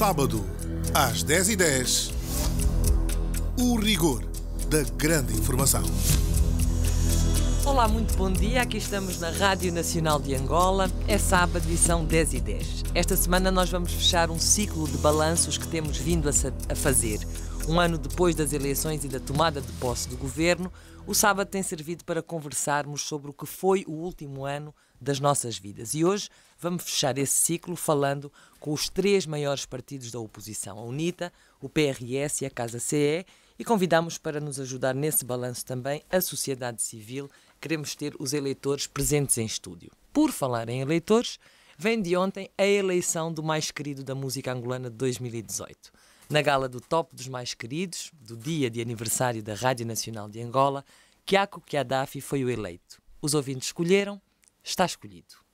Sábado, às 10h10, o rigor da grande informação. Olá, muito bom dia. Aqui estamos na Rádio Nacional de Angola. É sábado e são 10h10. Esta semana nós vamos fechar um ciclo de balanços que temos vindo a fazer. Um ano depois das eleições e da tomada de posse do governo, o sábado tem servido para conversarmos sobre o que foi o último ano das nossas vidas. E hoje vamos fechar esse ciclo falando com os três maiores partidos da oposição, a UNITA, o PRS e a Casa CE, e convidamos para nos ajudar nesse balanço também a sociedade civil. Queremos ter os eleitores presentes em estúdio. Por falar em eleitores, vem de ontem a eleição do mais querido da música angolana de 2018. Na gala do Top dos Mais Queridos, do dia de aniversário da Rádio Nacional de Angola, Quiaco Kiadafi foi o eleito. Os ouvintes escolheram, está escolhido.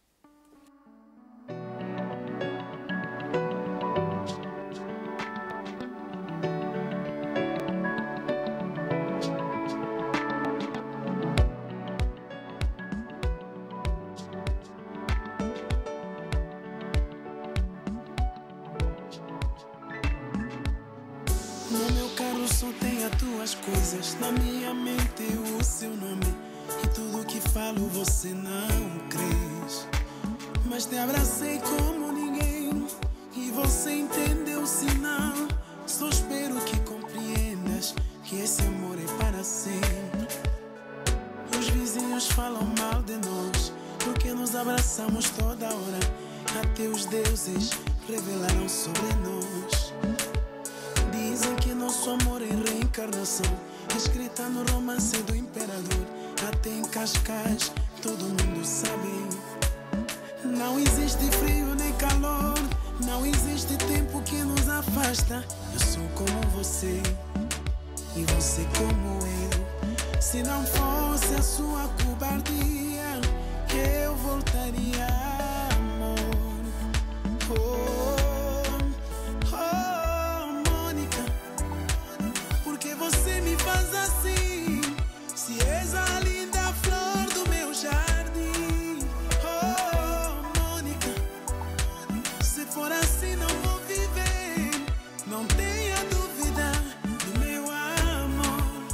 No meu carro só tem as tuas coisas, na minha mente o seu nome, e tudo que falo você não crês. Mas te abracei como ninguém, e você entendeu o sinal. Só espero que compreendas que esse amor é para sempre. Os vizinhos falam mal de nós, porque nos abraçamos toda hora. Até os deuses revelaram sobre nós. Dizem que nosso amor é reencarnação, escrita no romance do imperador. Até em Cascais todo mundo sabe. Não existe frio nem calor, não existe tempo que nos afasta. Eu sou como você e você como eu. Se não fosse a sua cobardia, eu voltaria, amor. Você me faz assim, se és a linda flor do meu jardim. Oh, Mônica, se for assim não vou viver. Não tenha dúvida do meu amor.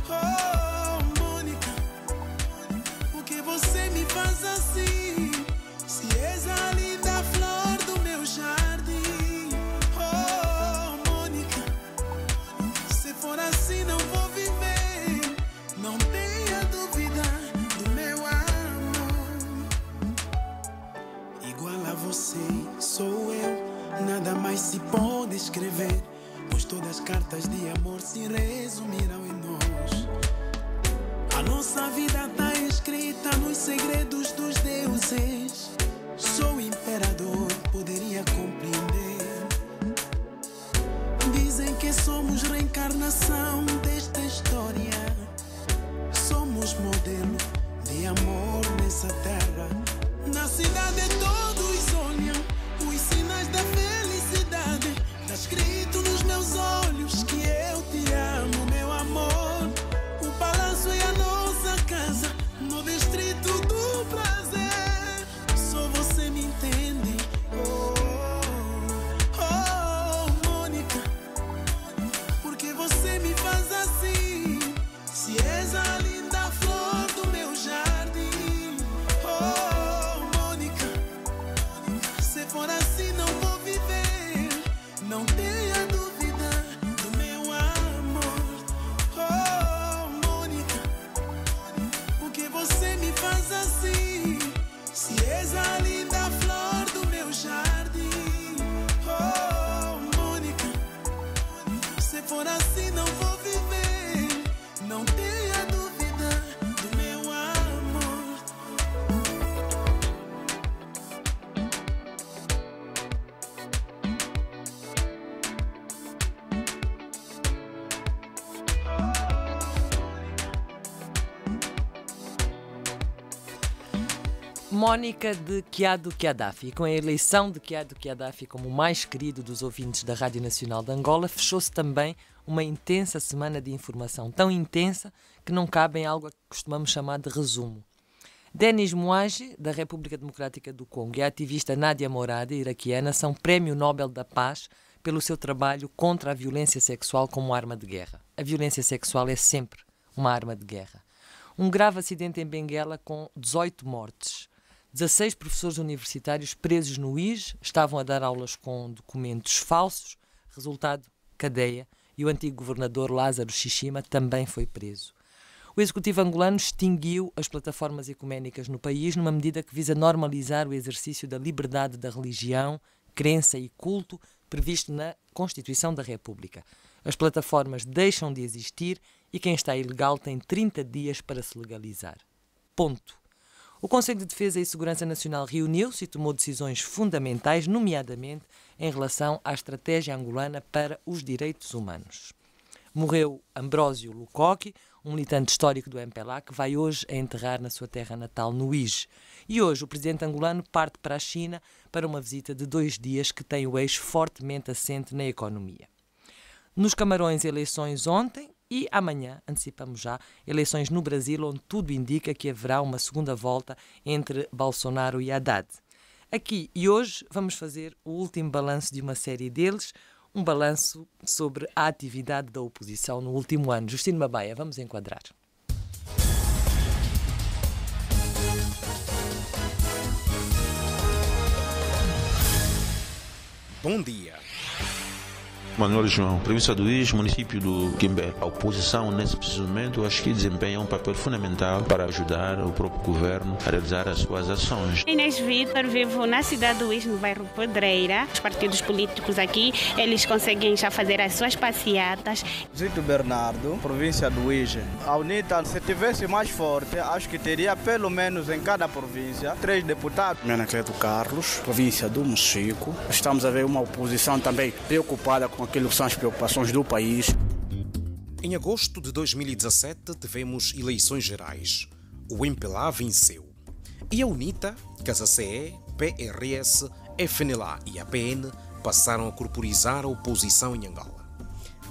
Oh, Mônica, porque você me faz assim, se és a linda flor do meu jardim. Oh, Mônica, se for assim não vou viver. Não tenha dúvida do meu amor. Igual a você sou eu, nada mais se pode escrever, pois todas as cartas de amor se resumirão em nós. A nossa vida está escrita nos segredos dos deuses. Sou imperador, poderia compreender. Dizem que somos reencarnação desta história. Somos modelo de amor nessa terra. Na cidade todos olham os sinais da felicidade. Está escrito nos meus olhos que eu te amo, meu amor. O palácio é a nossa casa, no distrito do prazer. Só você me entende. Você me faz assim, se és a linda flor do meu jardim. Oh, Mônica, se for assim não vou viver. Não tenha dúvida do meu amor. Oh, Mônica, porque você me faz assim, se és a linda flor do meu jardim. Oh, Mônica, se for assim não vou viver. Não tenha dúvida do meu amor. Mónica de Quiado Kiadafi. Com a eleição de Quiado Kiadafi como o mais querido dos ouvintes da Rádio Nacional de Angola, fechou-se também uma intensa semana de informação, tão intensa que não cabe em algo que costumamos chamar de resumo. Denis Mukwege, da República Democrática do Congo, e a ativista Nadia Moradi, iraquiana, são Prémio Nobel da Paz pelo seu trabalho contra a violência sexual como arma de guerra. A violência sexual é sempre uma arma de guerra. Um grave acidente em Benguela com 18 mortes. 16 professores universitários presos no IJ estavam a dar aulas com documentos falsos. Resultado, cadeia. E o antigo governador Lázaro Xixima também foi preso. O executivo angolano extinguiu as plataformas ecuménicas no país numa medida que visa normalizar o exercício da liberdade da religião, crença e culto previsto na Constituição da República. As plataformas deixam de existir e quem está ilegal tem 30 dias para se legalizar. Ponto. O Conselho de Defesa e Segurança Nacional reuniu-se e tomou decisões fundamentais, nomeadamente em relação à estratégia angolana para os direitos humanos. Morreu Ambrósio Lukoki, um militante histórico do MPLA, que vai hoje a enterrar na sua terra natal, no IJ. E hoje o presidente angolano parte para a China para uma visita de 2 dias que tem o eixo fortemente assente na economia. Nos Camarões, eleições ontem e amanhã, antecipamos já, eleições no Brasil, onde tudo indica que haverá uma segunda volta entre Bolsonaro e Haddad. Aqui e hoje vamos fazer o último balanço de uma série deles, um balanço sobre a atividade da oposição no último ano. Justino Mabaia, vamos enquadrar. Bom dia. Manuel João, província do IJ, município do Quimbé. A oposição, nesse preciso momento, acho que desempenha um papel fundamental para ajudar o próprio governo a realizar as suas ações. Inês Vitor, vivo na cidade do IJ, no bairro Pedreira. Os partidos políticos aqui, eles conseguem já fazer as suas passeatas. Zito Bernardo, província do IJ. A UNITA, se tivesse mais forte, acho que teria pelo menos em cada província 3 deputados. Menacleto Carlos, província do Mochico. Estamos a ver uma oposição também preocupada com aquilo que são as preocupações do país. Em agosto de 2017 tivemos eleições gerais. O MPLA venceu. E a UNITA, CASA-CE, PRS, FNLA e APN passaram a corporizar a oposição em Angola.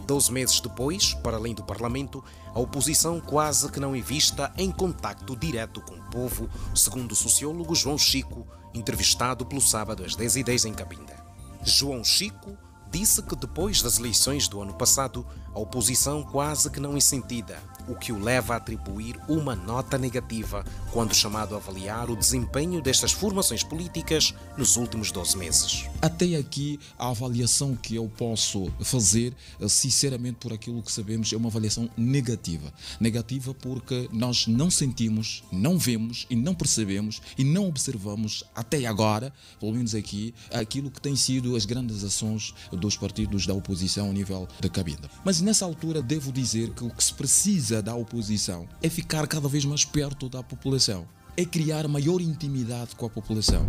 12 meses depois, para além do Parlamento, a oposição quase que não é vista em contacto direto com o povo, segundo o sociólogo João Chico, entrevistado pelo sábado às 10h10 em Cabinda. João Chico disse que depois das eleições do ano passado, a oposição quase que não é sentida, o que o leva a atribuir uma nota negativa quando chamado a avaliar o desempenho destas formações políticas nos últimos 12 meses. Até aqui, a avaliação que eu posso fazer, sinceramente, por aquilo que sabemos, é uma avaliação negativa. Negativa porque nós não sentimos, não vemos e não percebemos e não observamos até agora, pelo menos aqui, aquilo que tem sido as grandes ações dos partidos da oposição ao nível da Cabinda. Mas nessa altura devo dizer que o que se precisa da oposição é ficar cada vez mais perto da população, é criar maior intimidade com a população.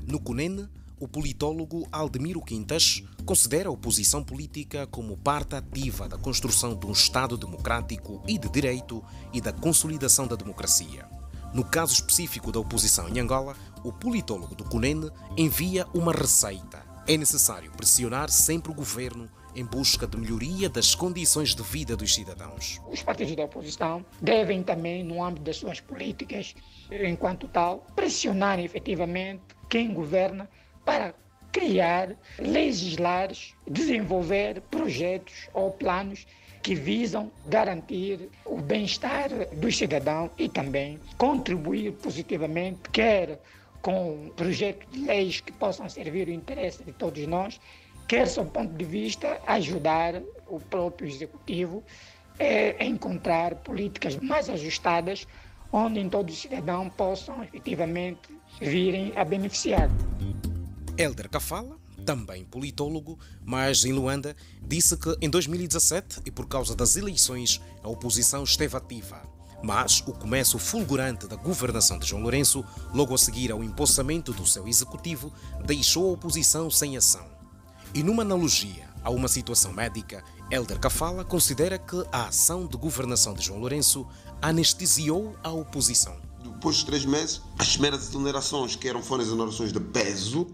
No CUNEN, o politólogo Aldemiro Quintas considera a oposição política como parte ativa da construção de um Estado democrático e de direito e da consolidação da democracia. No caso específico da oposição em Angola, o politólogo do CUNEN envia uma receita. É necessário pressionar sempre o governo em busca de melhoria das condições de vida dos cidadãos. Os partidos da oposição devem também, no âmbito das suas políticas, enquanto tal, pressionar efetivamente quem governa para criar, legislar, desenvolver projetos ou planos que visam garantir o bem-estar dos cidadãos e também contribuir positivamente, quer com projetos de leis que possam servir o interesse de todos nós, quer, sob o ponto de vista, ajudar o próprio Executivo a encontrar políticas mais ajustadas, onde todos os cidadãos possam efetivamente virem a beneficiar. Hélder Cafala, também politólogo, mas em Luanda, disse que em 2017, e por causa das eleições, a oposição esteve ativa. Mas o começo fulgurante da governação de João Lourenço, logo a seguir ao empossamento do seu executivo, deixou a oposição sem ação. E numa analogia a uma situação médica, Hélder Cafala considera que a ação de governação de João Lourenço anestesiou a oposição. Depois de 3 meses, as primeiras exonerações, que foram exonerações de peso,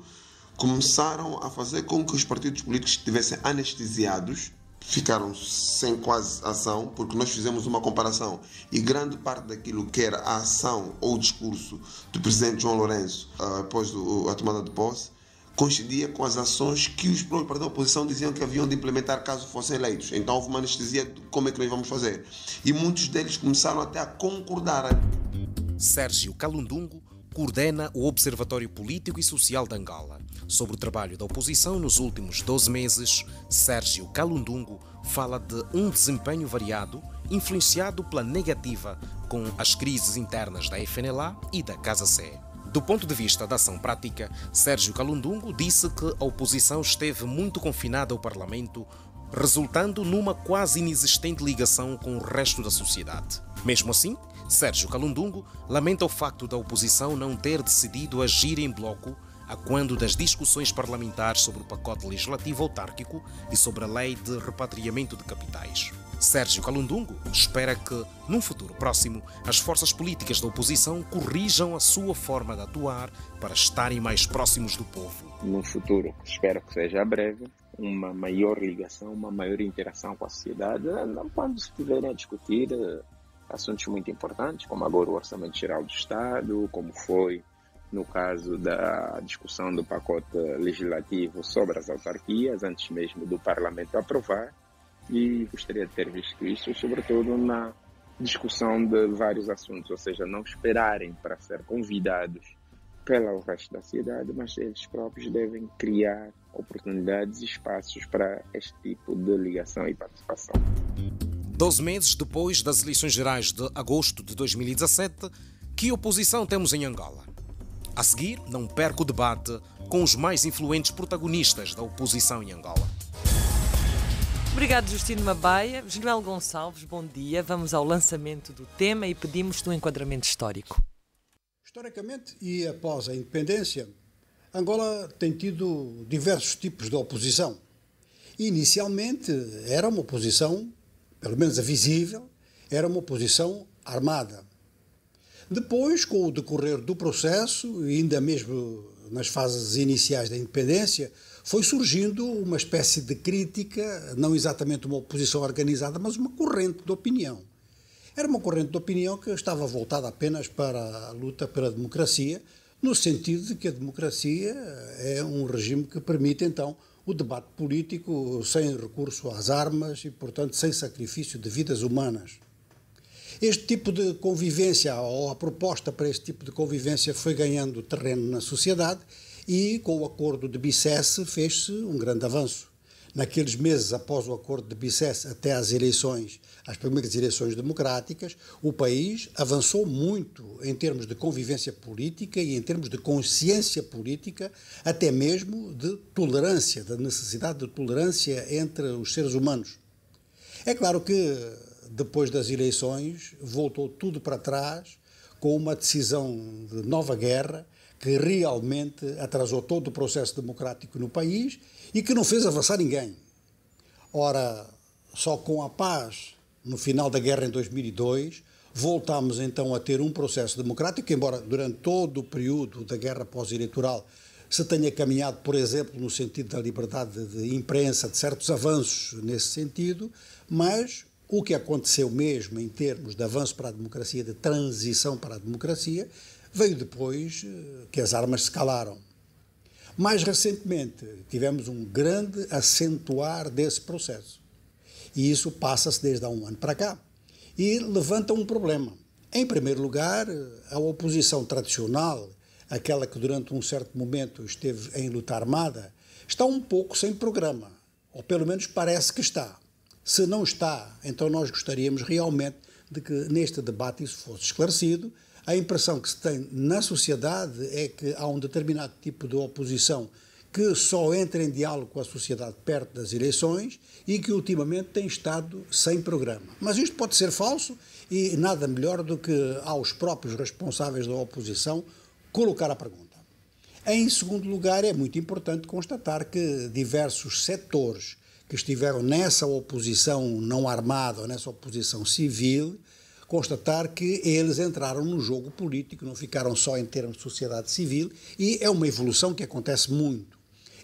começaram a fazer com que os partidos políticos estivessem anestesiados, ficaram sem quase ação, porque nós fizemos uma comparação e grande parte daquilo que era a ação ou o discurso do presidente João Lourenço após a tomada de posse, coincidia com as ações que os próprios partidos da oposição diziam que haviam de implementar caso fossem eleitos. Então houve uma anestesia de como é que nós vamos fazer. E muitos deles começaram até a concordar. Sérgio Kalundungu coordena o Observatório Político e Social de Angola. Sobre o trabalho da oposição nos últimos 12 meses, Sérgio Kalundungu fala de um desempenho variado, influenciado pela negativa com as crises internas da FNLA e da Casa C. Do ponto de vista da ação prática, Sérgio Kalundungu disse que a oposição esteve muito confinada ao Parlamento, resultando numa quase inexistente ligação com o resto da sociedade. Mesmo assim, Sérgio Kalundungu lamenta o facto da oposição não ter decidido agir em bloco a quando das discussões parlamentares sobre o pacote legislativo autárquico e sobre a lei de repatriamento de capitais. Sérgio Kalundungu espera que, num futuro próximo, as forças políticas da oposição corrijam a sua forma de atuar para estarem mais próximos do povo. No futuro, espero que seja breve, uma maior ligação, uma maior interação com a sociedade, quando se estiverem a discutir assuntos muito importantes, como agora o Orçamento Geral do Estado, como foi no caso da discussão do pacote legislativo sobre as autarquias, antes mesmo do Parlamento aprovar. E gostaria de ter visto isso, sobretudo na discussão de vários assuntos, ou seja, não esperarem para ser convidados pelo resto da sociedade, mas eles próprios devem criar oportunidades e espaços para este tipo de ligação e participação. 12 meses depois das eleições gerais de agosto de 2017, que oposição temos em Angola? A seguir, não perca o debate com os mais influentes protagonistas da oposição em Angola. Obrigado, Justino Mabaia. Joel Gonçalves, bom dia. Vamos ao lançamento do tema e pedimos-te um enquadramento histórico. Historicamente e após a independência, Angola tem tido diversos tipos de oposição. Inicialmente era uma oposição, pelo menos a visível, era uma oposição armada. Depois, com o decorrer do processo, e ainda mesmo nas fases iniciais da independência, foi surgindo uma espécie de crítica, não exatamente uma oposição organizada, mas uma corrente de opinião. Era uma corrente de opinião que estava voltada apenas para a luta pela democracia, no sentido de que a democracia é um regime que permite, então, o debate político sem recurso às armas e, portanto, sem sacrifício de vidas humanas. Este tipo de convivência, ou a proposta para este tipo de convivência, foi ganhando terreno na sociedade e, com o acordo de Bicesse, fez-se um grande avanço. Naqueles meses após o acordo de Bicesse, até às eleições, as primeiras eleições democráticas, o país avançou muito em termos de convivência política e em termos de consciência política, até mesmo de tolerância, da necessidade de tolerância entre os seres humanos. É claro que, depois das eleições, voltou tudo para trás, com uma decisão de nova guerra, que realmente atrasou todo o processo democrático no país e que não fez avançar ninguém. Ora, só com a paz, no final da guerra em 2002, voltámos então a ter um processo democrático, embora durante todo o período da guerra pós-eleitoral se tenha caminhado, por exemplo, no sentido da liberdade de imprensa, de certos avanços nesse sentido, mas o que aconteceu mesmo em termos de avanço para a democracia, de transição para a democracia, veio depois que as armas se calaram. Mais recentemente, tivemos um grande acentuar desse processo. E isso passa-se desde há um ano para cá. E levanta um problema. Em primeiro lugar, a oposição tradicional, aquela que durante um certo momento esteve em luta armada, está um pouco sem programa. Ou pelo menos parece que está. Se não está, então nós gostaríamos realmente de que neste debate isso fosse esclarecido. A impressão que se tem na sociedade é que há um determinado tipo de oposição que só entra em diálogo com a sociedade perto das eleições e que ultimamente tem estado sem programa. Mas isto pode ser falso e nada melhor do que aos próprios responsáveis da oposição colocar a pergunta. Em segundo lugar, é muito importante constatar que diversos setores que estiveram nessa oposição não armada ou nessa oposição civil, constatar que eles entraram no jogo político, não ficaram só em termos de sociedade civil, e é uma evolução que acontece muito.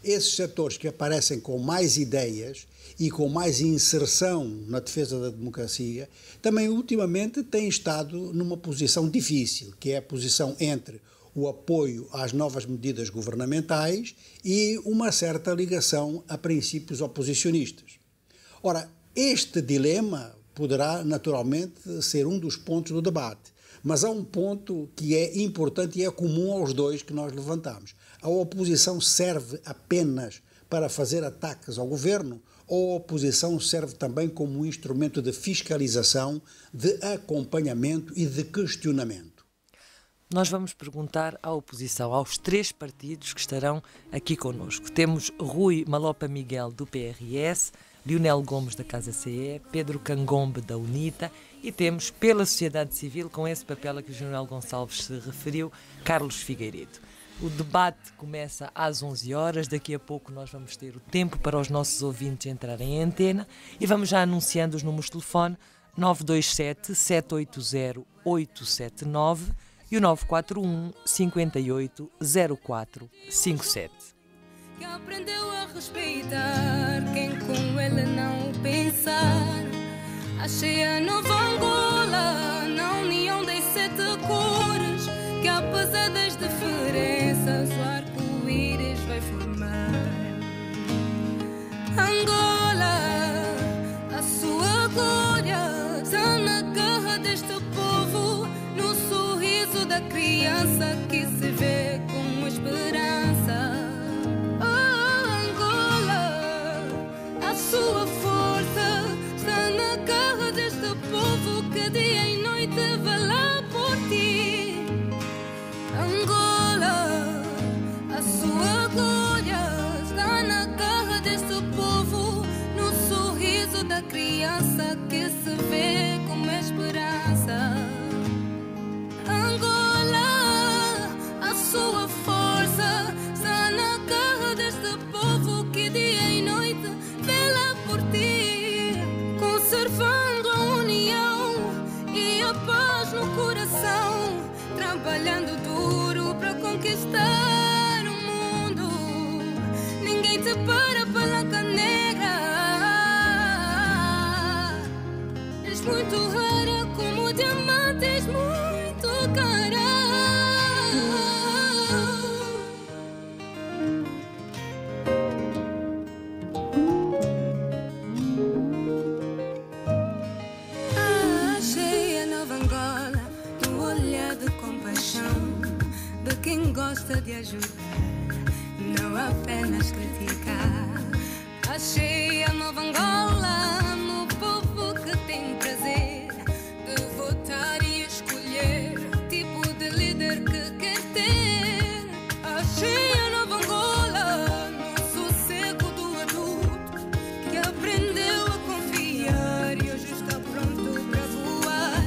Esses setores que aparecem com mais ideias e com mais inserção na defesa da democracia, também ultimamente têm estado numa posição difícil, que é a posição entre o apoio às novas medidas governamentais e uma certa ligação a princípios oposicionistas. Ora, este dilema poderá naturalmente ser um dos pontos do debate, mas há um ponto que é importante e é comum aos dois que nós levantamos. A oposição serve apenas para fazer ataques ao governo ou a oposição serve também como um instrumento de fiscalização, de acompanhamento e de questionamento? Nós vamos perguntar à oposição, aos 3 partidos que estarão aqui connosco. Temos Rui Malopa Miguel, do PRS, Lionel Gomes, da Casa CE, Pedro Cangombe, da UNITA, e temos, pela sociedade civil, com esse papel a que o General Gonçalves se referiu, Carlos Figueiredo. O debate começa às 11 horas, daqui a pouco nós vamos ter o tempo para os nossos ouvintes entrarem em antena e vamos já anunciando os números de telefone 927 780 879 e o 941 58 04 57. Que aprendeu a respeitar quem com ele não pensar. Achei a nova Angola na união das 7 cores, que apesar das diferenças o arco-íris vai formar. Angola, a sua glória está na garra deste povo, no sorriso da criança que se vê com esperança. Sua força está na garra deste povo que dia e noite vela por ti. Angola, a sua glória está na garra deste povo, no sorriso da criança que se vê com esperança. Angola, a sua força está na garra deste povo que dia e noite vela por ti, conservando a união e a paz no coração, trabalhando duro para conquistar o mundo. Ninguém te para, palanca negra. És muito rara como diamantes muito cara. De quem gosta de ajudar, não apenas criticar. Achei a nova Angola no povo que tem prazer de votar e escolher o tipo de líder que quer ter. Achei a nova Angola no sossego do adulto que aprendeu a confiar e hoje está pronto para voar.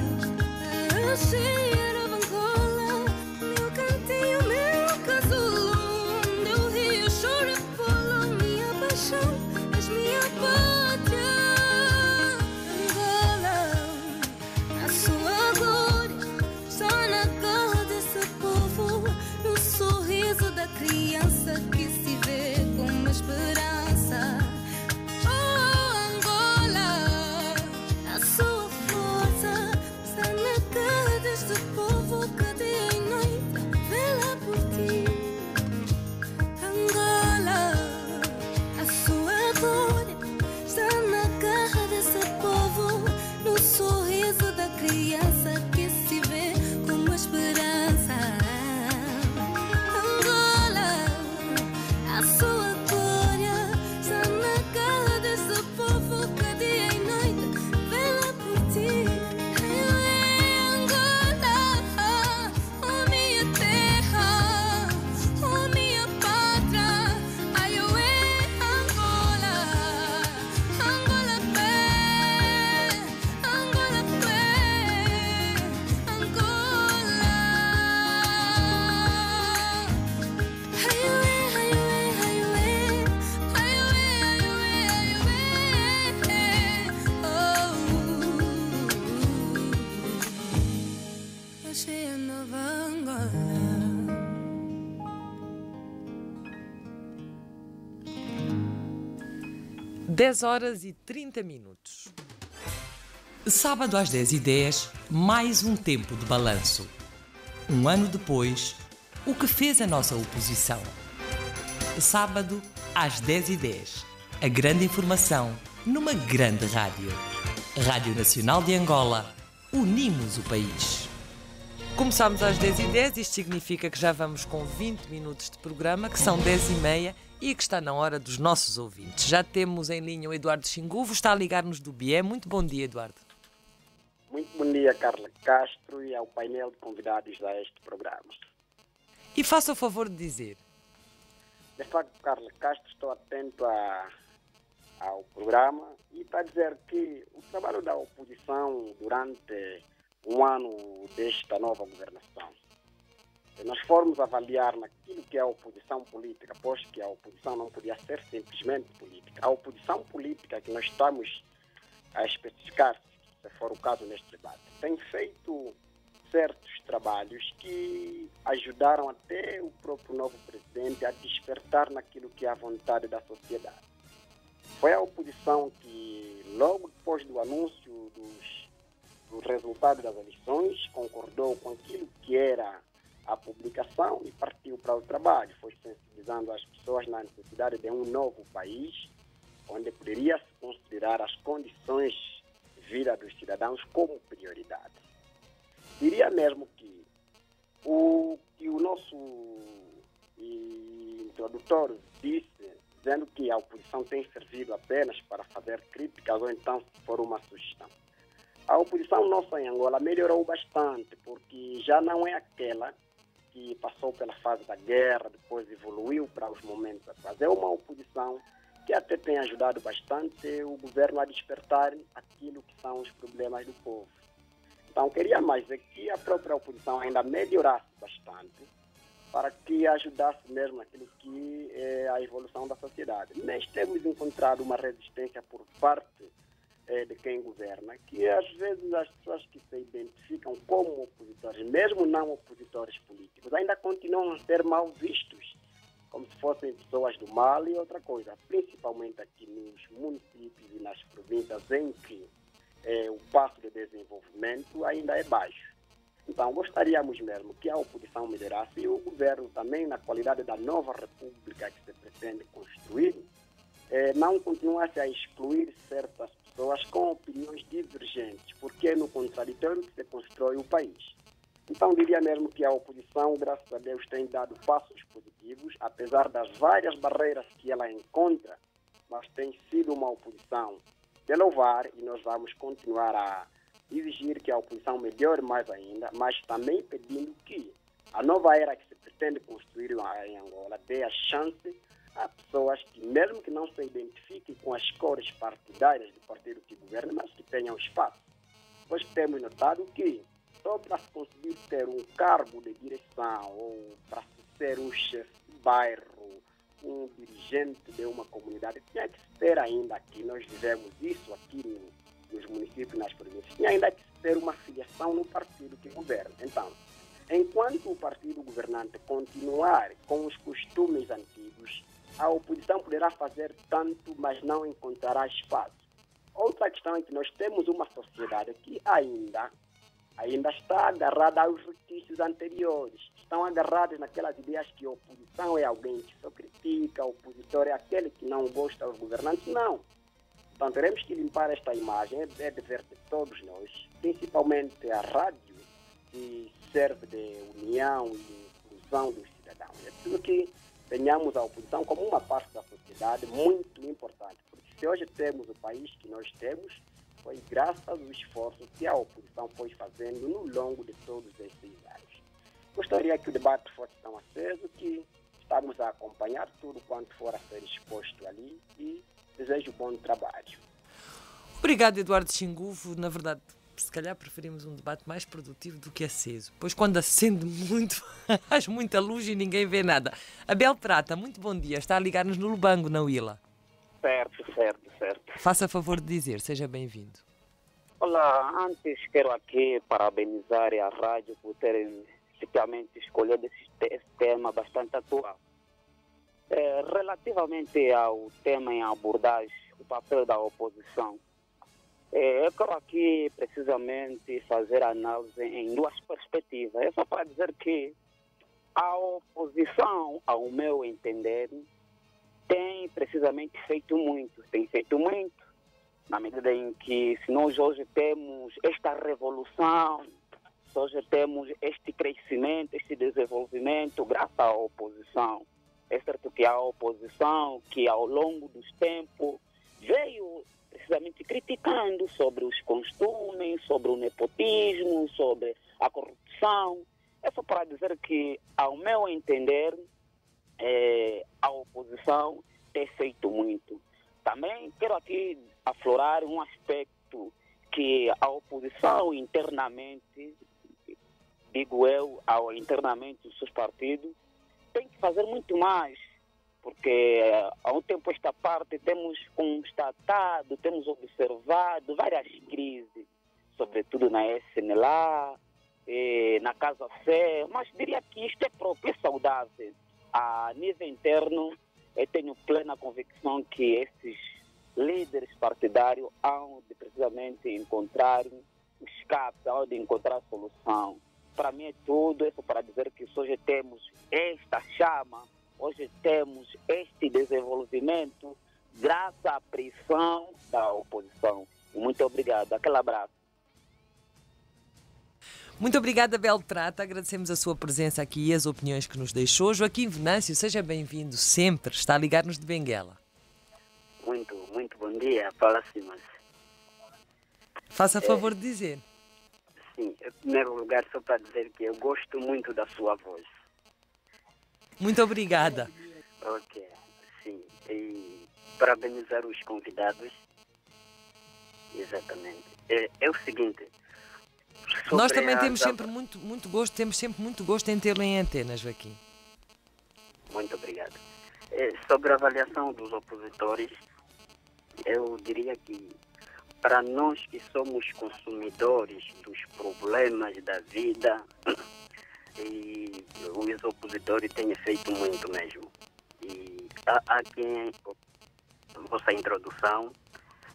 Achei criança que se vê com uma esperança. Oh, Angola, a sua força está na cara deste povo que dia e noite vela por ti. Angola, a sua glória está na cara desse povo, no sorriso da criança que se vê com uma esperança. A sua glória está na cara desse povo que dia e noite vela por ti. Angola, oh minha terra, oh minha pátria. Ai, Angola, Angola pé, Angola pé, Angola. Achei a nova Angola. 10 horas e 30 minutos. Sábado às 10h10, mais um tempo de balanço. Um ano depois, O que fez a nossa oposição? Sábado, às 10h10. A grande informação numa grande rádio. Rádio Nacional de Angola. Unimos o país. Começámos às 10h10, isto significa que já vamos com 20 minutos de programa, que são 10h30 e que está na hora dos nossos ouvintes. Já temos em linha o Eduardo Xinguvo, está a ligar-nos do BIE. Muito bom dia, Eduardo. Muito bom dia, Carla Castro, e ao painel de convidados a este programa. E faça o favor de dizer. De facto, Carla Castro, estou atento ao programa e para dizer que o trabalho da oposição durante um ano desta nova governação, se nós formos avaliar naquilo que é a oposição política, pois que a oposição não podia ser simplesmente política, a oposição política que nós estamos a especificar, se for o caso neste debate, tem feito certos trabalhos que ajudaram até o próprio novo presidente a despertar naquilo que é a vontade da sociedade. Foi a oposição que, logo depois do anúncio do resultado das eleições, concordou com aquilo que era a publicação e partiu para o trabalho. Foi sensibilizando as pessoas na necessidade de um novo país, onde poderia se considerar as condições de vida dos cidadãos como prioridade. Diria mesmo que o nosso introdutor disse, dizendo que a oposição tem servido apenas para fazer críticas ou então se for uma sugestão. A oposição nossa em Angola melhorou bastante, porque já não é aquela que passou pela fase da guerra, depois evoluiu para os momentos atuais. É uma oposição que até tem ajudado bastante o governo a despertar aquilo que são os problemas do povo. Então, queria mais dizer que a própria oposição ainda melhorasse bastante para que ajudasse mesmo aquilo que é a evolução da sociedade. Mas temos encontrado uma resistência por parte de quem governa, que às vezes as pessoas que se identificam como opositores, mesmo não opositores políticos, ainda continuam a ser mal vistos, como se fossem pessoas do mal e outra coisa, principalmente aqui nos municípios e nas províncias em que o passo de desenvolvimento ainda é baixo. Então, gostaríamos mesmo que a oposição melhorasse e o governo também, na qualidade da nova república que se pretende construir, não continuasse a excluir certas pessoas com opiniões divergentes, porque é no contraditório que se constrói o país. Então, diria mesmo que a oposição, graças a Deus, tem dado passos positivos, apesar das várias barreiras que ela encontra, mas tem sido uma oposição de louvar e nós vamos continuar a exigir que a oposição melhore mais ainda, mas também pedindo que a nova era que se pretende construir em Angola dê a chance a pessoas que, mesmo que não se identifiquem com as cores partidárias do partido que governa, mas que tenham espaço. Pois temos notado que só para se conseguir ter um cargo de direção ou para se ser um chefe de bairro, um dirigente de uma comunidade, tinha que se ter ainda aqui, nós vivemos isso aqui nos municípios, nas províncias, tinha ainda que se ter uma filiação no partido que governa. Então, enquanto o partido governante continuar com os costumes antigos, a oposição poderá fazer tanto, mas não encontrará espaço. Outra questão é que nós temos uma sociedade que ainda está agarrada aos resquícios anteriores. Estão agarrados naquelas ideias que a oposição é alguém que só critica, o opositor é aquele que não gosta dos governantes. Não. Então teremos que limpar esta imagem, é dever de todos nós, principalmente a rádio, que serve de união e inclusão dos cidadãos. É preciso que tenhamos a oposição como uma parte da sociedade muito importante, porque se hoje temos o país que nós temos, foi graças ao esforço que a oposição foi fazendo no longo de todos esses anos. Gostaria que o debate fosse tão aceso que estamos a acompanhar tudo quanto for a ser exposto ali e desejo bom trabalho. Obrigado, Eduardo Xinguvo. Na verdade, se calhar preferimos um debate mais produtivo do que aceso, pois quando acende muito, faz muita luz e ninguém vê nada. Abel Prata, muito bom dia. Está a ligar-nos no Lubango, na Willa. Certo. Faça favor de dizer, seja bem-vindo. Olá, antes quero aqui parabenizar a rádio por terem simplesmente escolhido esse tema bastante atual. Relativamente ao tema em abordagem, o papel da oposição, eu quero aqui precisamente fazer análise em duas perspectivas. É só para dizer que A oposição, ao meu entender, tem precisamente feito muito. Tem feito muito, na medida em que, se nós hoje temos esta revolução, se hoje temos este crescimento, este desenvolvimento, graças à oposição. É certo que a oposição, que ao longo dos tempos, veio precisamente criticando sobre os costumes, sobre o nepotismo, sobre a corrupção. É só para dizer que, ao meu entender, a oposição tem feito muito. Também quero aqui aflorar um aspecto que a oposição internamente, digo eu, internamente dos seus partidos, tem que fazer muito mais, porque há um tempo esta parte temos constatado, temos observado várias crises, sobretudo na SNLA, na Casa Fé, mas diria que isto é próprio, é saudável. A nível interno, eu tenho plena convicção que esses líderes partidários hão de precisamente encontrar o escape, hão de encontrar a solução. Para mim é tudo, é só para dizer que hoje temos esta chama, hoje temos este desenvolvimento graças à pressão da oposição. Muito obrigado, aquele abraço. Muito obrigada, Beltrata. Agradecemos a sua presença aqui e as opiniões que nos deixou. Joaquim Venâncio, seja bem-vindo sempre. Está a ligar-nos de Benguela. Muito bom dia. Fala, Simas. Faça favor de dizer. Sim, em primeiro lugar, só para dizer que eu gosto muito da sua voz. Muito obrigada. Ok, sim. E parabenizar os convidados. Exatamente. É o seguinte... Nós também temos sempre muito gosto em tê-lo em antena, Joaquim. Muito obrigado. Sobre a avaliação dos opositores, eu diria que para nós que somos consumidores dos problemas da vida, e os opositores têm feito muito mesmo. E aqui em vossa introdução,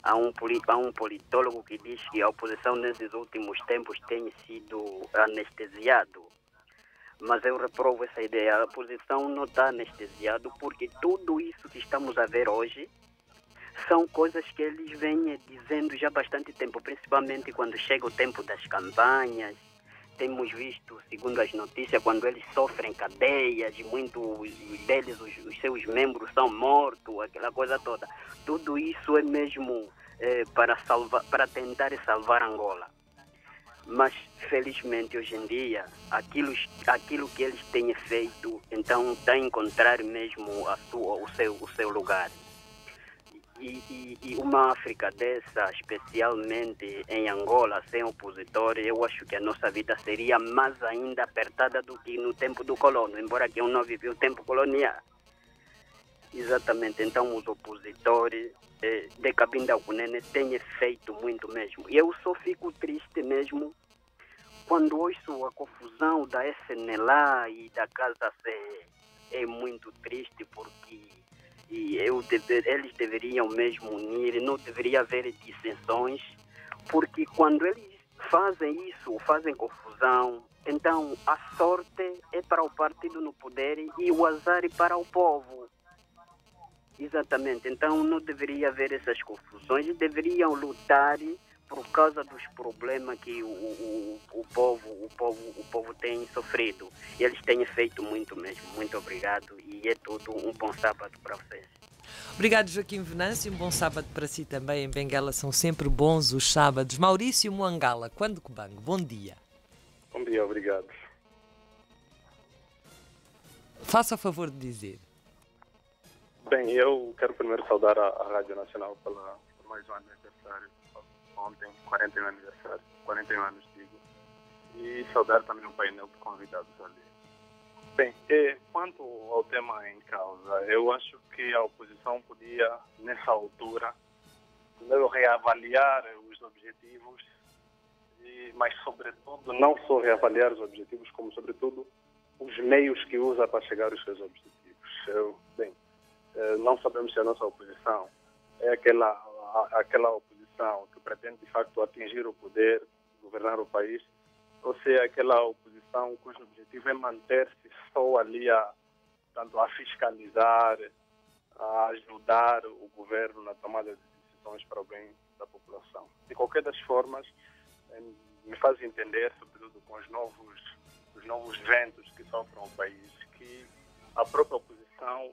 há um politólogo que diz que a oposição nesses últimos tempos tem sido anestesiado. Mas eu reprovo essa ideia. A oposição não está anestesiada porque tudo isso que estamos a ver hoje são coisas que eles vêm dizendo já há bastante tempo, principalmente quando chega o tempo das campanhas. Temos visto, segundo as notícias, quando eles sofrem cadeias, muitos deles, os seus membros são mortos, aquela coisa toda. Tudo isso é mesmo para tentar salvar Angola. Mas, felizmente, hoje em dia, aquilo que eles têm feito, então, está a encontrar mesmo o seu lugar. E uma África dessa, especialmente em Angola, sem opositores, eu acho que a nossa vida seria mais ainda apertada do que no tempo do colono, embora que eu não vivi o tempo colonial. Exatamente, então os opositores de Cabinda Cunene têm feito muito mesmo. E eu só fico triste mesmo quando ouço a confusão da SNLA e da Casa C. É muito triste porque eles deveriam mesmo unir, não deveria haver dissensões, porque quando eles fazem isso, fazem confusão, então a sorte é para o partido no poder e o azar é para o povo. Exatamente, então não deveria haver essas confusões, deveriam lutar por causa dos problemas que o povo tem sofrido. Eles têm feito muito mesmo. Muito obrigado e é tudo. Um bom sábado para vocês. Obrigado, Joaquim Venâncio. Um bom sábado para si também. Em Benguela são sempre bons os sábados. Maurício Muangala, quando Cubango, bom dia. Bom dia, obrigado. Faça o favor de dizer. Bem, eu quero primeiro saudar a Rádio Nacional por mais um aniversário. Ontem, 41 aniversário, 41 anos digo, e saudar também o painel de convidados ali. Bem, quanto ao tema em causa, eu acho que a oposição podia, nessa altura, primeiro reavaliar os objetivos, mas sobretudo, não só reavaliar os objetivos, como sobretudo os meios que usa para chegar aos seus objetivos. Não sabemos se a nossa oposição é aquela oposição que pretende de facto atingir o poder, governar o país, ou se é aquela oposição oposição cujo objetivo é manter-se só ali tanto a fiscalizar, a ajudar o governo na tomada de decisões para o bem da população. De qualquer das formas, me faz entender, sobretudo com os novos ventos que sofrem o país, que a própria oposição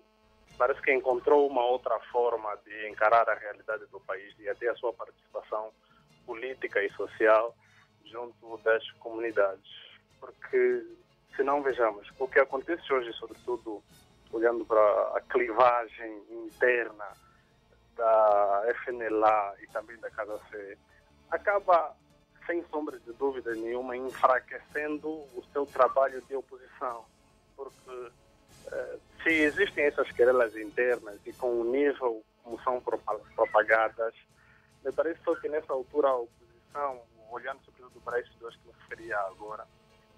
parece que encontrou uma outra forma de encarar a realidade do país e até a sua participação política e social junto das comunidades. Porque, se não vejamos, o que acontece hoje, sobretudo olhando para a clivagem interna da FNLA e também da Casa C, acaba, sem sombra de dúvida nenhuma, enfraquecendo o seu trabalho de oposição. Porque se existem essas querelas internas e com o nível como são propagadas, me parece só que nessa altura a oposição, olhando sobretudo para estes dois que me referia agora,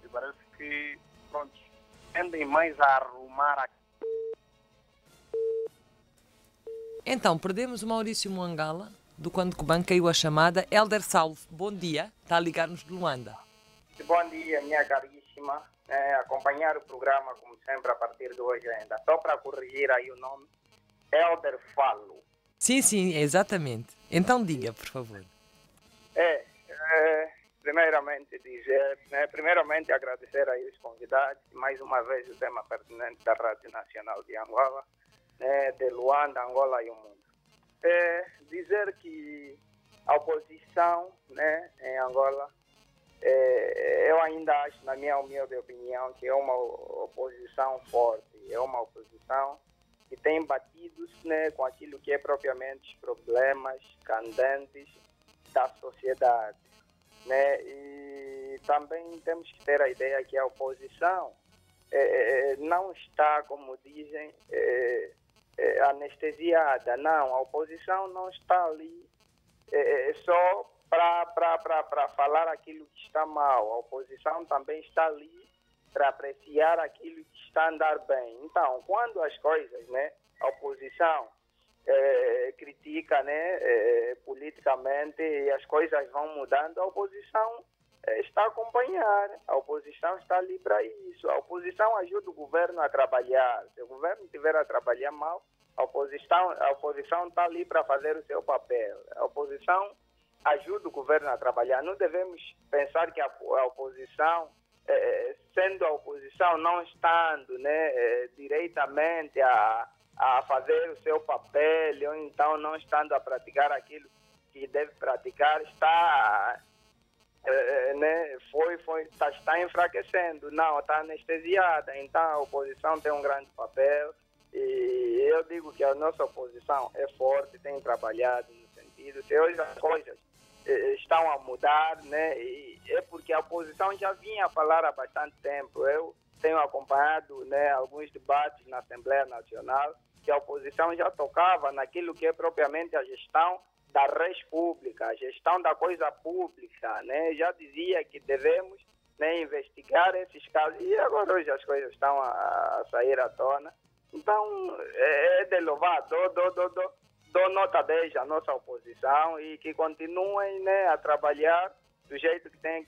me parece que, pronto, tendem mais a arrumar a... Então, perdemos o Maurício Muangala, do Quando Cuban caiu a chamada. Helder Saulo, bom dia, está a ligar-nos de Luanda. Bom dia, minha caríssima. Acompanhar o programa, como sempre, a partir de hoje ainda. Só para corrigir aí o nome, Helder Falo. Sim, exatamente. Então diga, por favor. Primeiramente agradecer aí os convidados, mais uma vez o tema pertinente da Rádio Nacional de Angola, de Luanda, Angola e o mundo. Dizer que a oposição em Angola, eu ainda acho, na minha humilde opinião, que é uma oposição forte, é uma oposição que tem batido com aquilo que é propriamente os problemas candentes da sociedade. E também temos que ter a ideia que a oposição não está, como dizem, anestesiada. Não, a oposição não está ali só para falar aquilo que está mal. A oposição também está ali para apreciar aquilo que está a andar bem. Então, quando as coisas, a oposição critica politicamente e as coisas vão mudando, a oposição está a acompanhar, a oposição está ali para isso. A oposição ajuda o governo a trabalhar. Se o governo estiver a trabalhar mal, a oposição está ali para fazer o seu papel. A oposição ajuda o governo a trabalhar. Não devemos pensar que a oposição, sendo a oposição, não estando diretamente a fazer o seu papel, ou então não estando a praticar aquilo que deve praticar, está enfraquecendo. Não, está anestesiada. Então a oposição tem um grande papel e eu digo que a nossa oposição é forte, tem trabalhado no sentido, se hoje as coisas estão a mudar, e é porque a oposição já vinha a falar há bastante tempo. Eu tenho acompanhado alguns debates na Assembleia Nacional que a oposição já tocava naquilo que é propriamente a gestão da res pública, a gestão da coisa pública, já dizia que devemos investigar esses casos, e agora hoje as coisas estão a sair à tona. Então é de louvar, dou nota 10 à nossa oposição e que continuem a trabalhar do jeito que tem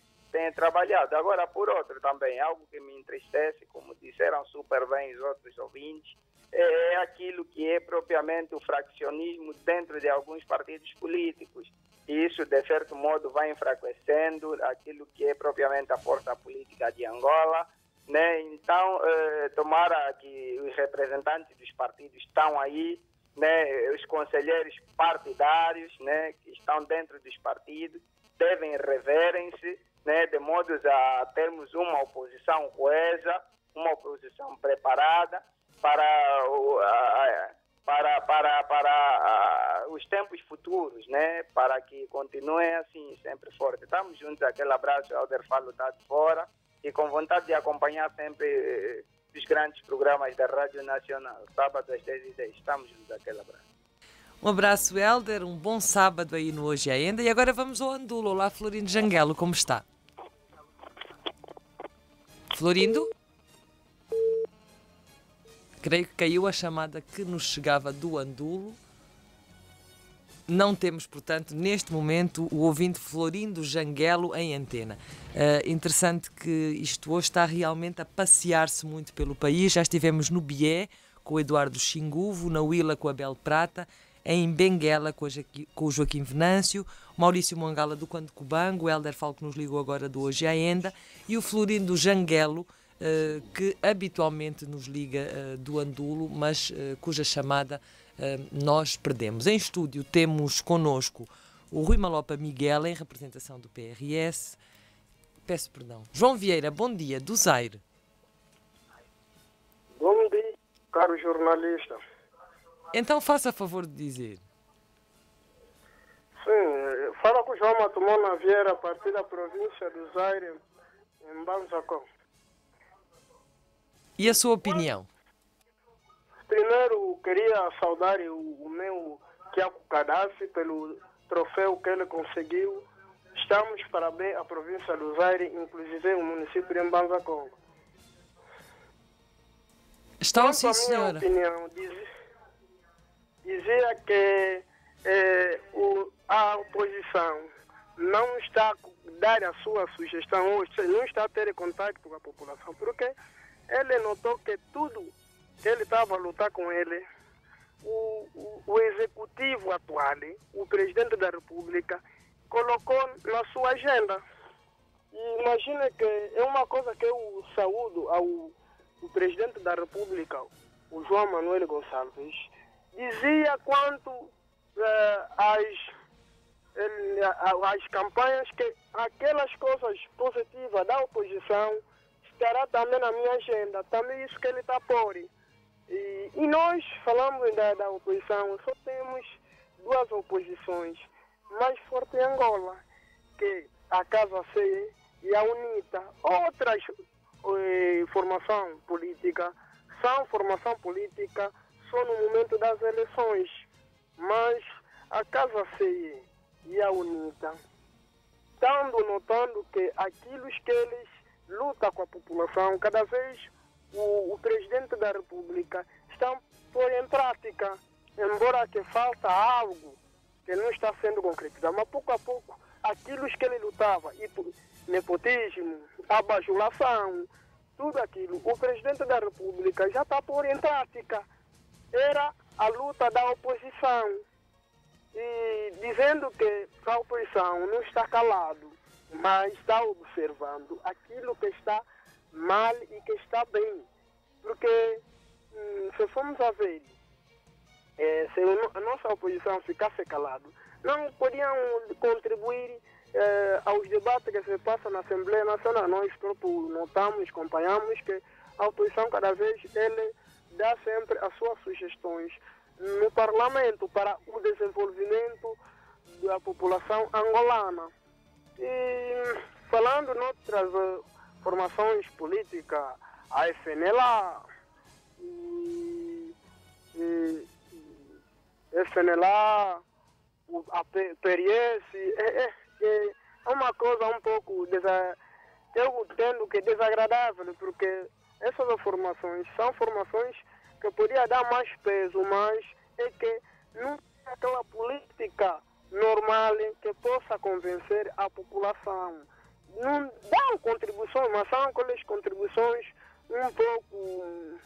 trabalhado. Agora, por outro também, algo que me entristece, como disseram super bem os outros ouvintes, é aquilo que é propriamente o fraccionismo dentro de alguns partidos políticos. E isso, de certo modo, vai enfraquecendo aquilo que é propriamente a força política de Angola. Então, tomara que os representantes dos partidos estão aí, os conselheiros partidários que estão dentro dos partidos devem reverem-se, de modo a termos uma oposição coesa, uma oposição preparada para os tempos futuros, para que continuem assim, sempre forte. Estamos juntos, aquele abraço, Helder Falo está de fora, e com vontade de acompanhar sempre os grandes programas da Rádio Nacional, sábado às 10h10. Estamos juntos, aquele abraço. Um abraço, Helder, um bom sábado aí no Hoje Ainda. E agora vamos ao Andulo. Olá, Florindo Janguelo, como está? Florindo? Creio que caiu a chamada que nos chegava do Andulo. Não temos, portanto, neste momento, o ouvinte Florindo Janguelo em antena. Interessante que isto hoje está realmente a passear-se muito pelo país. Já estivemos no Bié com o Eduardo Xinguvo, na Huila com a Bel Prata, em Benguela com o Joaquim Venâncio, Maurício Mangala do Quando Cubango, o Helder Falco que nos ligou agora do Hoje Ainda, e o Florindo Janguelo, que habitualmente nos liga do Andulo, mas cuja chamada nós perdemos. Em estúdio temos connosco o Rui Malopa Miguel, em representação do PRS. Peço perdão. João Vieira, bom dia, do Zaire. Bom dia, caro jornalista. Então faça favor de dizer. Sim, fala com o João Matumona Vieira, a partir da província do Zaire, em Banzacó. E a sua opinião? Primeiro, queria saudar o meu Tiago Gaddafi pelo troféu que ele conseguiu. Estamos parabéns à província do Zaire, inclusive o município de Mbanza-Congo. Estão sim, senhora. Minha opinião, dizia que a oposição não está a dar a sua sugestão hoje, não está a ter contato com a população, porque ele notou que tudo que ele estava a lutar com ele, o executivo atual, o presidente da República, colocou na sua agenda. E imagina que é uma coisa que eu saúdo ao presidente da República, o João Manuel Gonçalves, dizia quanto as campanhas, que aquelas coisas positivas da oposição estará também na minha agenda, também isso que ele está a pôr. E nós falamos da oposição, só temos duas oposições mais fortes em Angola, que a Casa C e a UNITA. Outras formação política são formação política só no momento das eleições, mas a Casa C e a UNITA estão notando que aquilo que eles lutam com a população, cada vez o presidente da República está por em prática, embora que falta algo que não está sendo concretizado, mas pouco a pouco aquilo que ele lutava, nepotismo, abajulação, tudo aquilo, o presidente da República já está por em prática. Era a luta da oposição, e dizendo que a oposição não está calado, mas está observando aquilo que está mal e que está bem. Porque se formos a ver, se a nossa oposição ficasse calado, não podiam contribuir aos debates que se passam na Assembleia Nacional. Nós próprios notamos, acompanhamos que a oposição cada vez ele dá sempre as suas sugestões no Parlamento para o desenvolvimento da população angolana. E falando noutras formações políticas, a FNLA, a PRS, é uma coisa um pouco eu entendo que desagradável, porque essas formações são formações que poderia dar mais peso, mas é que não é aquela política normal que possa convencer a população. Não dão contribuições, mas são aquelas contribuições um pouco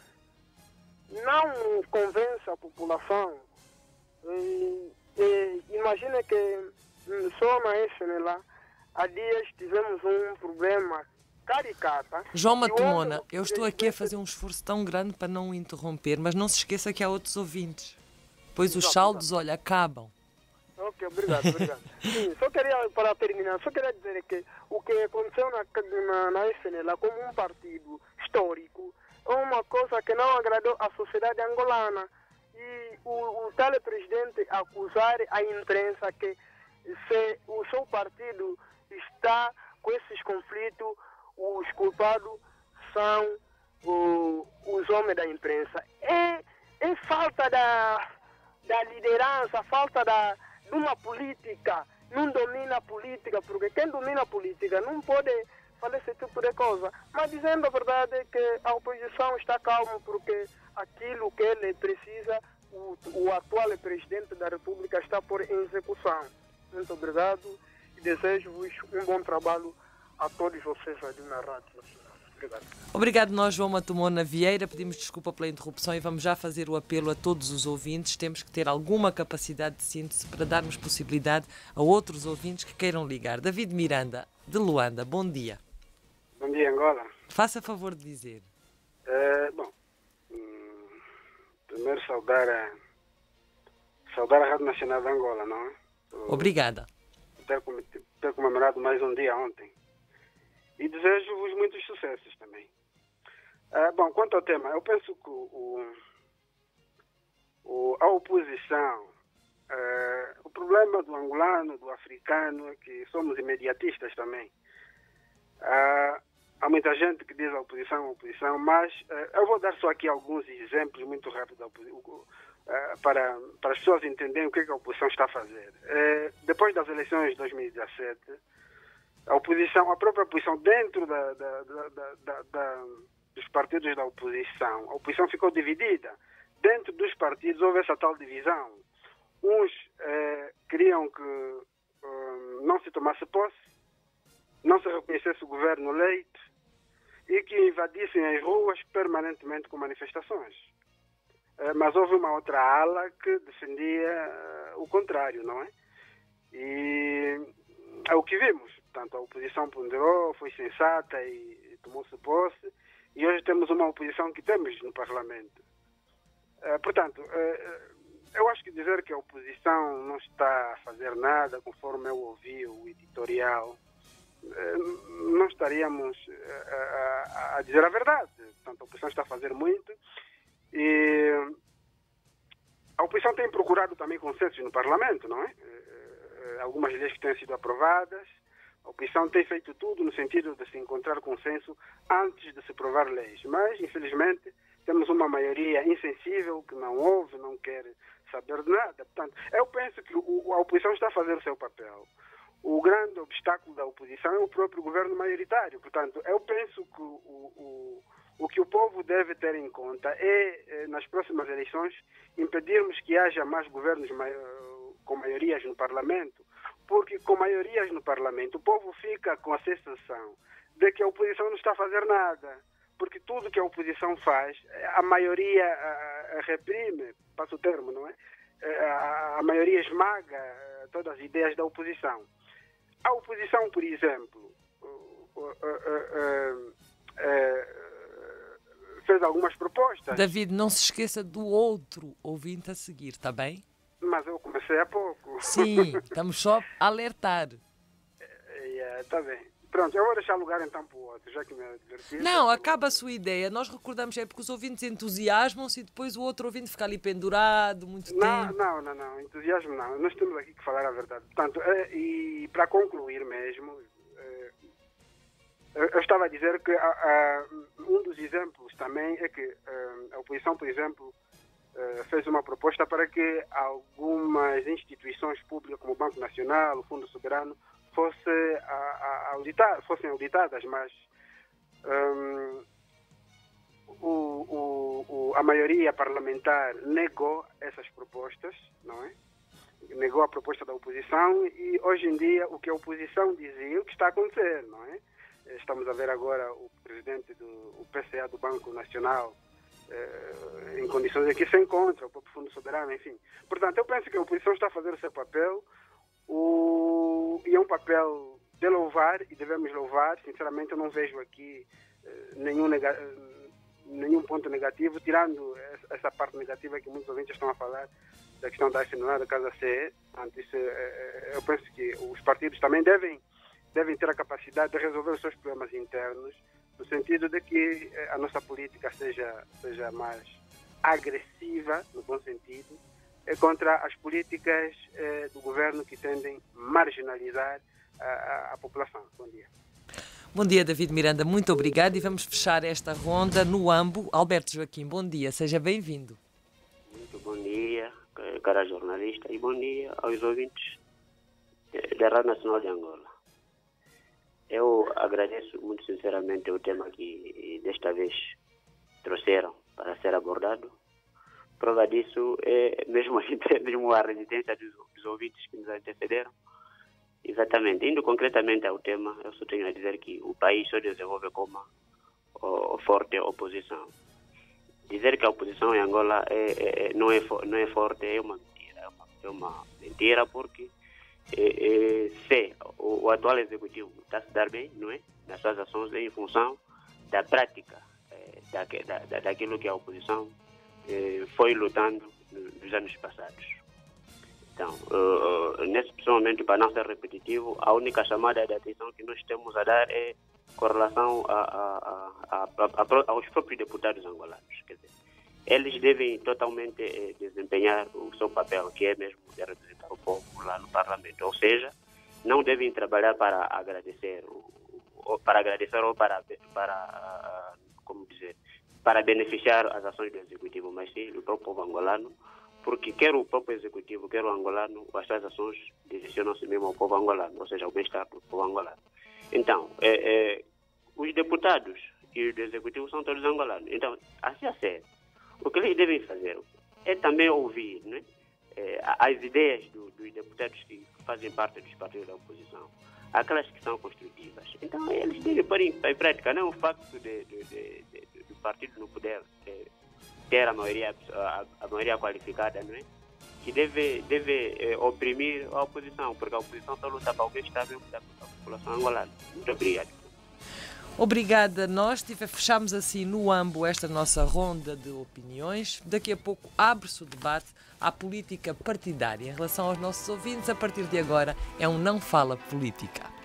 não convence a população. Imagina que só na FNLA há dias tivemos um problema caricata. João Matumona, eu estou aqui a fazer um esforço tão grande para não o interromper, mas não se esqueça que há outros ouvintes, pois os saldos, olha, acabam. Ok, obrigado. Sim, só queria, para terminar, dizer que o que aconteceu na FNLA como um partido histórico é uma coisa que não agradou à sociedade angolana. E o telepresidente acusar a imprensa que se o seu partido está com esses conflitos, os culpados são os homens da imprensa. É falta da liderança, falta de uma política. Não domina a política, porque quem domina a política não pode fazer esse tipo de coisa. Mas dizendo a verdade é que a oposição está calma, porque aquilo que ele precisa o atual presidente da República está por em execução. Muito obrigado e desejo-vos um bom trabalho a todos vocês ali na Rádio Nacional. Obrigado. Obrigado nós, João Matumona Vieira. Pedimos desculpa pela interrupção e vamos já fazer o apelo a todos os ouvintes. Temos que ter alguma capacidade de síntese para darmos possibilidade a outros ouvintes que queiram ligar. David Miranda, de Luanda, bom dia. Bom dia, Angola. Faça favor de dizer. Primeiro saudar a Rádio Nacional de Angola, não é? Obrigada. Ter comemorado mais um dia ontem. E desejo-vos muitos sucessos também. Quanto ao tema, eu penso que a oposição, o problema do angolano, do africano, é que somos imediatistas também. Há muita gente que diz a oposição, mas eu vou dar só aqui alguns exemplos muito rápidos para as pessoas entenderem o que a oposição está a fazer. Depois das eleições de 2017, a própria oposição dentro dos partidos da oposição, a oposição ficou dividida. Dentro dos partidos houve essa tal divisão. Uns queriam que não se tomasse posse, não se reconhecesse o governo eleito e que invadissem as ruas permanentemente com manifestações. Mas houve uma outra ala que defendia o contrário, não é? E é o que vimos. Portanto, a oposição ponderou, foi sensata e tomou-se posse. E hoje temos uma oposição que temos no Parlamento. Portanto, eu acho que dizer que a oposição não está a fazer nada, conforme eu ouvi o editorial, não estaríamos a dizer a verdade. Portanto, a oposição está a fazer muito. E a oposição tem procurado também consensos no Parlamento, não é? Algumas leis que têm sido aprovadas. A oposição tem feito tudo no sentido de se encontrar consenso antes de se aprovar leis. Mas, infelizmente, temos uma maioria insensível que não ouve, não quer saber de nada. Portanto, eu penso que a oposição está a fazer o seu papel. O grande obstáculo da oposição é o próprio governo maioritário. Portanto, eu penso que o que o povo deve ter em conta é, nas próximas eleições, impedirmos que haja mais governos com maiorias no Parlamento, porque com maiorias no Parlamento o povo fica com a sensação de que a oposição não está a fazer nada, porque tudo que a oposição faz, a maioria reprime, passa o termo, não é? A maioria esmaga todas as ideias da oposição. A oposição, por exemplo, fez algumas propostas. David, não se esqueça do outro ouvinte a seguir, está bem? Mas eu comecei há pouco. Sim, estamos só a alertar. Está bem. Pronto, eu vou deixar lugar então para o outro, já que me diverti. Não, acaba a sua ideia. Nós recordamos porque os ouvintes entusiasmam-se e depois o outro ouvinte fica ali pendurado muito tempo. Não, entusiasmo não. Nós temos aqui que falar a verdade. Portanto, e para concluir mesmo, eu estava a dizer que um dos exemplos também é que a oposição, por exemplo, fez uma proposta para que algumas instituições públicas, como o Banco Nacional, o Fundo Soberano, fossem auditadas, mas a maioria parlamentar negou essas propostas, não é? Negou a proposta da oposição e hoje em dia o que a oposição dizia, o que está a acontecer, não é? Estamos a ver agora o presidente do PCA do Banco Nacional em condições em que se encontra, o próprio Fundo Soberano, enfim. Portanto, eu penso que a oposição está a fazer o seu papel e é um papel de louvar e devemos louvar. Sinceramente, eu não vejo aqui nenhum ponto negativo, tirando essa parte negativa que muitos ouvintes estão a falar da questão da FNLA, da Casa CE. Portanto, eu penso que os partidos também devem ter a capacidade de resolver os seus problemas internos, no sentido de que a nossa política seja mais agressiva, no bom sentido, contra as políticas do governo que tendem a marginalizar a população. Bom dia. Bom dia, David Miranda, muito obrigado e vamos fechar esta ronda no AMBO. Alberto Joaquim, bom dia, seja bem-vindo. Muito bom dia, cara jornalista, e bom dia aos ouvintes da Rádio Nacional de Angola. Eu agradeço muito sinceramente o tema que desta vez trouxeram para ser abordado, Prova disso é mesmo a resistência dos ouvintes que nos antecederam. Exatamente. Indo concretamente ao tema, eu só tenho a dizer que o país só desenvolve com uma forte oposição. Dizer que a oposição em Angola não é forte é uma mentira. É uma mentira porque se o atual executivo está a se dar bem, não é? Nas suas ações em função da prática daquilo que a oposição foi lutando nos anos passados. Então, nesse momento, para não ser repetitivo, a única chamada de atenção que nós temos a dar é com relação aos próprios deputados angolanos. Quer dizer, eles devem totalmente desempenhar o seu papel, que é mesmo de representar o povo lá no Parlamento. Ou seja, não devem trabalhar para agradecer ou para beneficiar as ações do Executivo, mas sim do próprio povo angolano, porque quer o próprio Executivo, quer o angolano, as suas ações direcionam-se mesmo ao povo angolano, ou seja, ao bem-estar do povo angolano. Então, os deputados e o Executivo são todos angolanos. Então, assim a ser, o que eles devem fazer é também ouvir, né, as ideias dos deputados que fazem parte dos partidos da oposição, aquelas que são construtivas. Então, eles devem pôr em prática, não o facto do partido no poder ter a maioria qualificada, não é? Que deve oprimir a oposição, porque a oposição só luta para o bem-estar da população angolana. Muito obrigado. Obrigada a nós. Fechamos assim no AMBO esta nossa ronda de opiniões. Daqui a pouco abre-se o debate à política partidária. Em relação aos nossos ouvintes, a partir de agora é um Não Fala Política.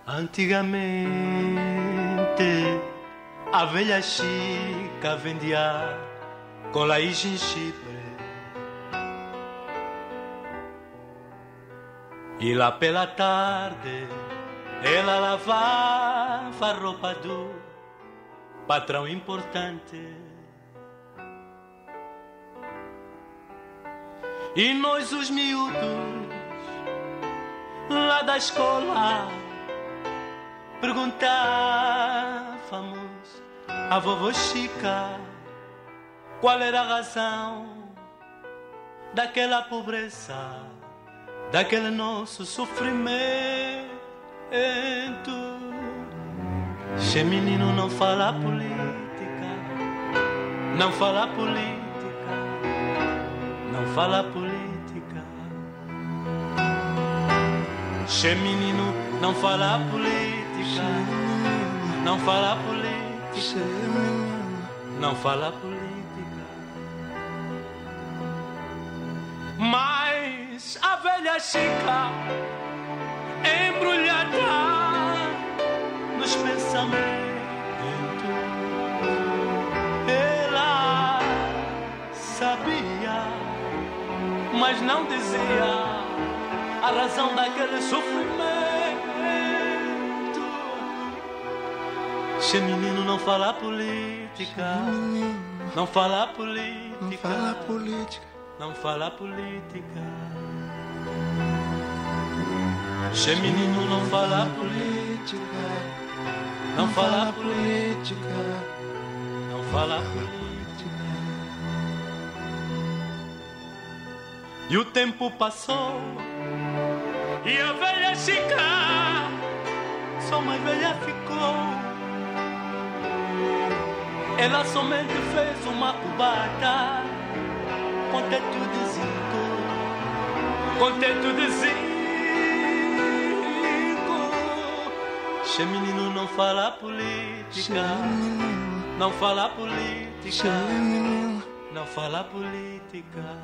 Antigamente, a velha Chica vendia cola e gengibre, e lá pela tarde ela lavava a roupa do patrão importante. E nós, os miúdos lá da escola, perguntávamos à vovó Chica qual era a razão daquela pobreza, daquele nosso sofrimento. Che menino, não fala política, não fala política, não fala política. Che menino, não fala política, não fala política, não fala política. Mas a velha Chica, embrulhada nos pensamentos, ela sabia, mas não dizia a razão daquele sofrimento. Che menino, não fala política, não fala política, não fala política. Che menino, não fala política, não fala política, não fala política. E o tempo passou e a velha Chica só mais velha ficou. Ela somente fez uma cubata com teto de zinco, com teto de zinco. Che menino, não fala política, não fala política, não fala política.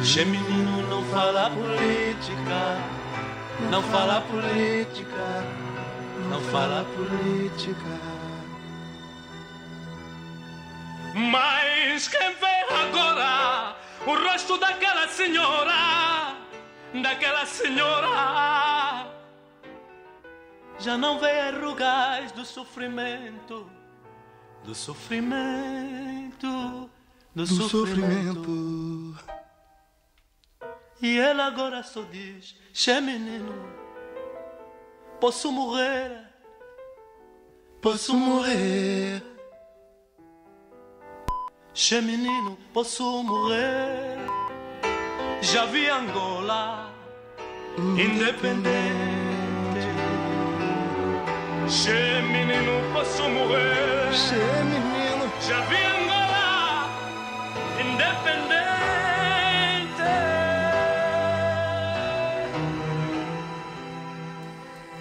Che menino, não fala política, não fala política, não fala política. Mas quem vê agora o rosto daquela senhora já não vê rugas do sofrimento, do sofrimento, do sofrimento. E ela agora só diz: che menino, posso morrer, posso morrer. Che menino, posso morrer. Já vi Angola independente. Che menino, posso morrer. Che menino, já vi Angola independente.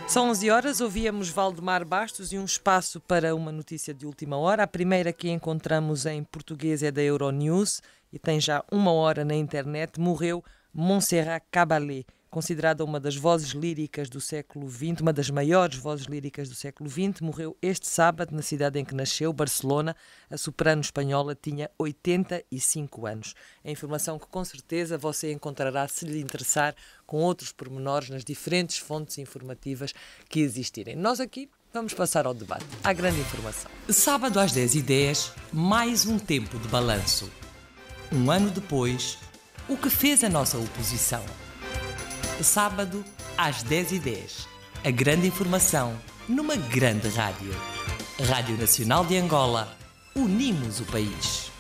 São 11 horas, ouvíamos Valdemar Bastos e um espaço para uma notícia de última hora. A primeira que encontramos em português é da Euronews e tem já 1 hora na internet. Morreu Montserrat Caballé, considerada uma das vozes líricas do século XX, uma das maiores vozes líricas do século XX. Morreu este sábado na cidade em que nasceu, Barcelona. A soprano espanhola tinha 85 anos. A informação que com certeza você encontrará, se lhe interessar, com outros pormenores nas diferentes fontes informativas que existirem. Nós aqui vamos passar ao debate, à grande informação. Sábado às 10h10, mais um tempo de balanço. Um ano depois, o que fez a nossa oposição? Sábado às 10h10, a grande informação numa grande rádio. Rádio Nacional de Angola, unimos o país.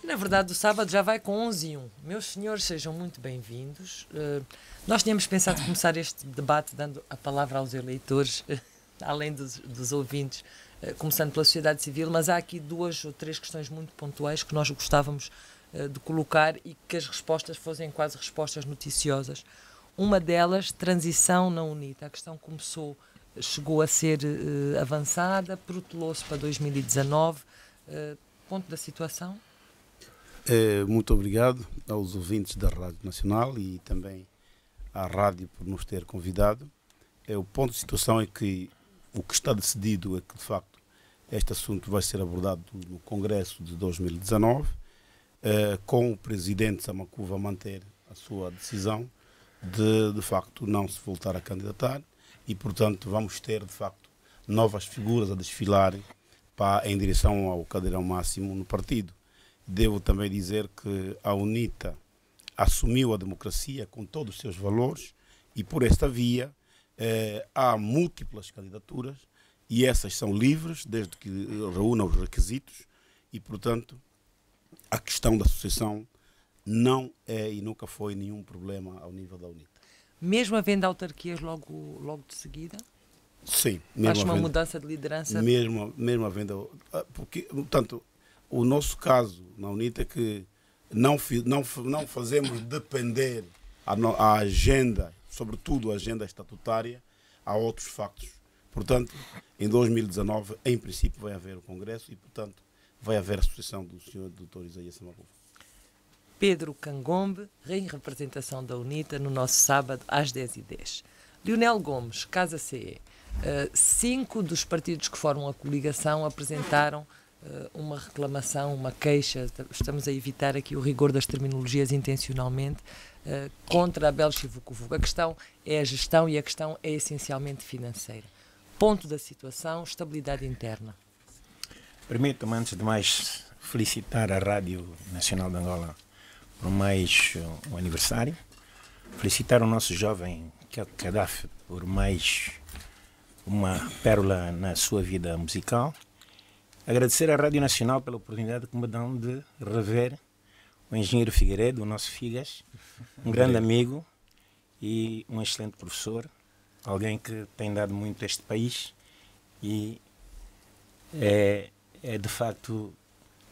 Na verdade, o sábado já vai com 11h01. Meus senhores, sejam muito bem-vindos. Nós tínhamos pensado começar este debate dando a palavra aos eleitores, além dos ouvintes, começando pela sociedade civil, mas há aqui 2 ou 3 questões muito pontuais que nós gostávamos de colocar e que as respostas fossem quase respostas noticiosas. Uma delas, transição na UNITA. A questão começou, chegou a ser avançada, protelou-se para 2019. Ponto da situação? Muito obrigado aos ouvintes da Rádio Nacional e também à rádio por nos ter convidado. O ponto de situação é que o que está decidido é que, de facto, este assunto vai ser abordado no Congresso de 2019, com o Presidente Samakuva a manter a sua decisão de facto, não se voltar a candidatar e, portanto, vamos ter, de facto, novas figuras a desfilar em direção ao cadeirão máximo no partido. Devo também dizer que a UNITA assumiu a democracia com todos os seus valores e, por esta via, há múltiplas candidaturas e essas são livres, desde que reúnam os requisitos e, portanto, a questão da sucessão não é e nunca foi nenhum problema ao nível da UNITA. Mesmo havendo autarquias logo de seguida? Sim. Acho uma mudança de liderança? Mesmo havendo... Porque, portanto, o nosso caso na UNITA é que não fazemos depender a agenda, sobretudo a agenda estatutária, a outros factos. Portanto, em 2019, em princípio, vai haver o Congresso e, portanto, vai haver a sucessão do Sr. Dr. Isaías Samakuva. Pedro Cangombe, em representação da UNITA, no nosso sábado às 10h10. Leonel Gomes, Casa CE. 5 dos partidos que formam a coligação apresentaram uma reclamação, uma queixa, estamos a evitar aqui o rigor das terminologias intencionalmente, contra a Belchivucovuco. A questão é a gestão e a questão é essencialmente financeira. Ponto da situação, estabilidade interna. Permito-me, antes de mais, felicitar a Rádio Nacional de Angola por mais um aniversário. Felicitar o nosso jovem Gaddafi por mais uma pérola na sua vida musical. Agradecer à Rádio Nacional pela oportunidade que me dão de rever o engenheiro Figueiredo, o nosso Figas, um grande amigo e um excelente professor, alguém que tem dado muito a este país e é de facto,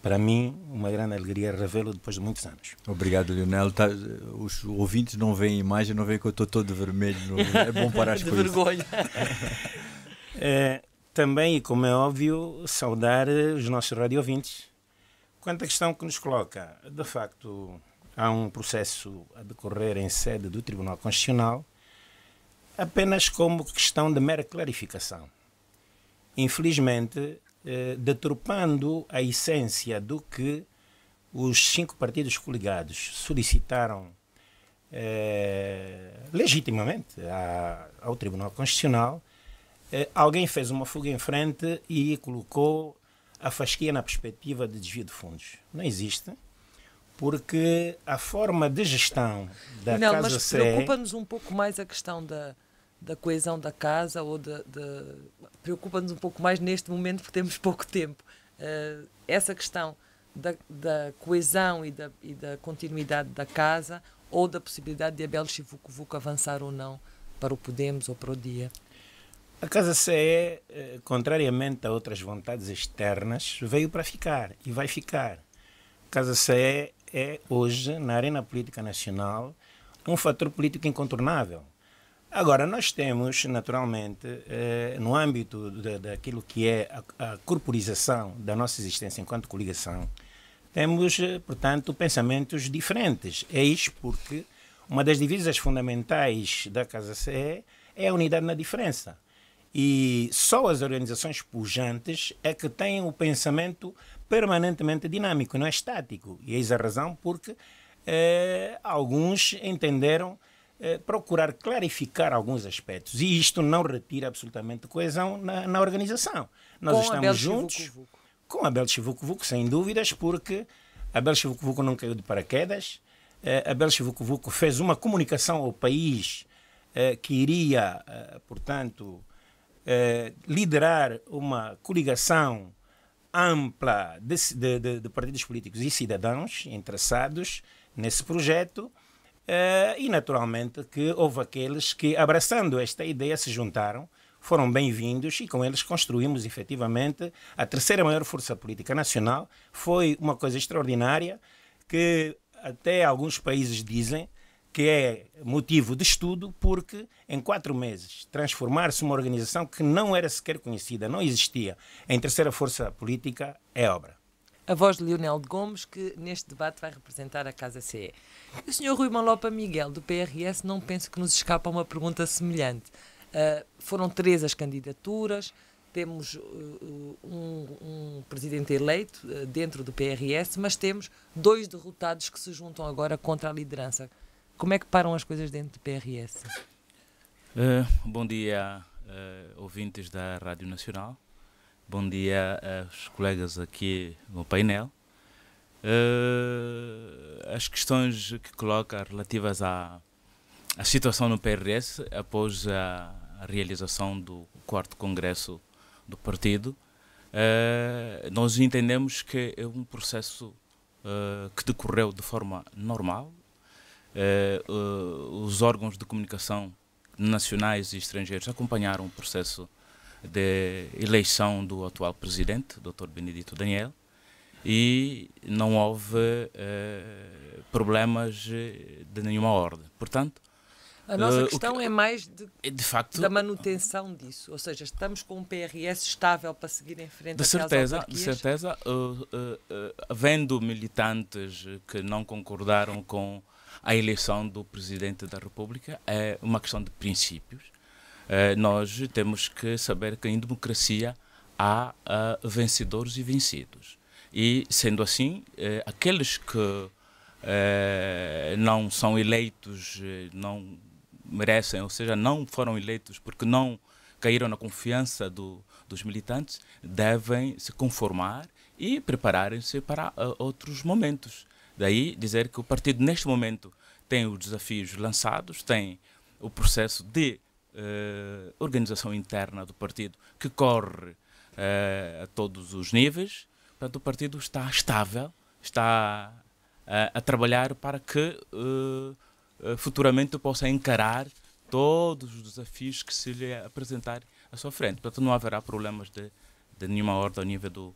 para mim, uma grande alegria revê-lo depois de muitos anos. Obrigado, Leonel. Os ouvintes não veem a imagem, não veem que eu estou todo vermelho. É bom parar as coisas. De vergonha. Também, e como é óbvio, saudar os nossos radio-ouvintes. Quanto à questão que nos coloca, de facto, há um processo a decorrer em sede do Tribunal Constitucional, apenas como questão de mera clarificação. Infelizmente, deturpando a essência do que os 5 partidos coligados solicitaram legitimamente ao Tribunal Constitucional, alguém fez uma fuga em frente e colocou a fasquia na perspectiva de desvio de fundos. Não existe, porque a forma de gestão da Casa mas CE... preocupa-nos um pouco mais a questão da coesão da casa, ou preocupa-nos um pouco mais neste momento, porque temos pouco tempo. Essa questão da coesão e da continuidade da casa, ou da possibilidade de Abel Chivucovuco avançar ou não para o Podemos ou para o Dia? A Casa CE, contrariamente a outras vontades externas, veio para ficar e vai ficar. A Casa CE é hoje, na arena política nacional, um fator político incontornável. Agora, nós temos, naturalmente, no âmbito daquilo que é a corporização da nossa existência enquanto coligação, temos, portanto, pensamentos diferentes. É isso porque uma das divisas fundamentais da Casa CE é a unidade na diferença. E só as organizações pujantes é que têm o pensamento permanentemente dinâmico, não é estático. E eis a razão porque alguns entenderam procurar clarificar alguns aspectos. E isto não retira absolutamente coesão na organização. Nós com estamos Abel juntos com Abel Chivucovuco, sem dúvidas, porque Abel Chivucovuco não caiu de paraquedas. Abel Chivucovuco fez uma comunicação ao país que iria, portanto, liderar uma coligação ampla de partidos políticos e cidadãos interessados nesse projeto, e naturalmente que houve aqueles que, abraçando esta ideia, se juntaram, foram bem-vindos e com eles construímos efetivamente a terceira maior força política nacional. Foi uma coisa extraordinária que até alguns países dizem que é motivo de estudo, porque em 4 meses transformar-se uma organização que não era sequer conhecida, não existia, em terceira força política, é obra. A voz de Leonel de Gomes, que neste debate vai representar a Casa CE. E o Sr. Rui Malopa Miguel, do PRS, não penso que nos escapa uma pergunta semelhante. Foram 3 as candidaturas, temos um presidente eleito dentro do PRS, mas temos 2 derrotados que se juntam agora contra a liderança. Como é que param as coisas dentro do PRS? Bom dia, ouvintes da Rádio Nacional. Bom dia aos colegas aqui no painel. As questões que coloca relativas à situação no PRS após a realização do 4º Congresso do partido, nós entendemos que é um processo que decorreu de forma normal. Os órgãos de comunicação nacionais e estrangeiros acompanharam o processo de eleição do atual presidente, Dr. Benedito Daniel, e não houve problemas de nenhuma ordem. Portanto, a nossa questão é mais de facto, da manutenção disso, ou seja, estamos com um PRS estável para seguir em frente de certeza, havendo militantes que não concordaram com a eleição do Presidente da República, é uma questão de princípios. Nós temos que saber que em democracia há vencedores e vencidos. E, sendo assim, aqueles que não são eleitos, não merecem, ou seja, não foram eleitos porque não caíram na confiança dos militantes, devem se conformar e prepararem-se para outros momentos. Daí dizer que o partido, neste momento, tem os desafios lançados, tem o processo de organização interna do partido que corre a todos os níveis. Portanto, o partido está estável, está a trabalhar para que futuramente possa encarar todos os desafios que se lhe apresentarem à sua frente. Portanto, não haverá problemas de nenhuma ordem ao nível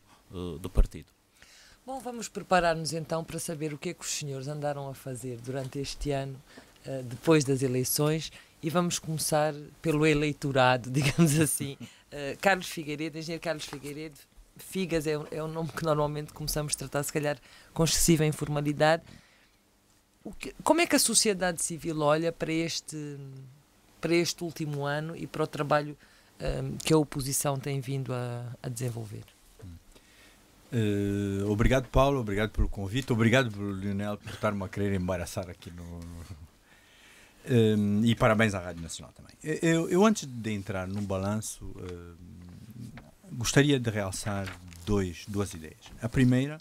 do partido. Bom, vamos preparar-nos então para saber o que é que os senhores andaram a fazer durante este ano, depois das eleições, e vamos começar pelo eleitorado, digamos assim. Carlos Figueiredo, engenheiro Carlos Figueiredo, Figas é o nome que normalmente começamos a tratar, se calhar, com excessiva informalidade. Como é que a sociedade civil olha para este último ano e para o trabalho que a oposição tem vindo a desenvolver? Obrigado, Paulo, obrigado pelo convite, obrigado, Leonel, por estar-me a querer embaraçar aqui no... E parabéns à Rádio Nacional também. Eu antes de entrar num balanço, gostaria de realçar duas ideias. A primeira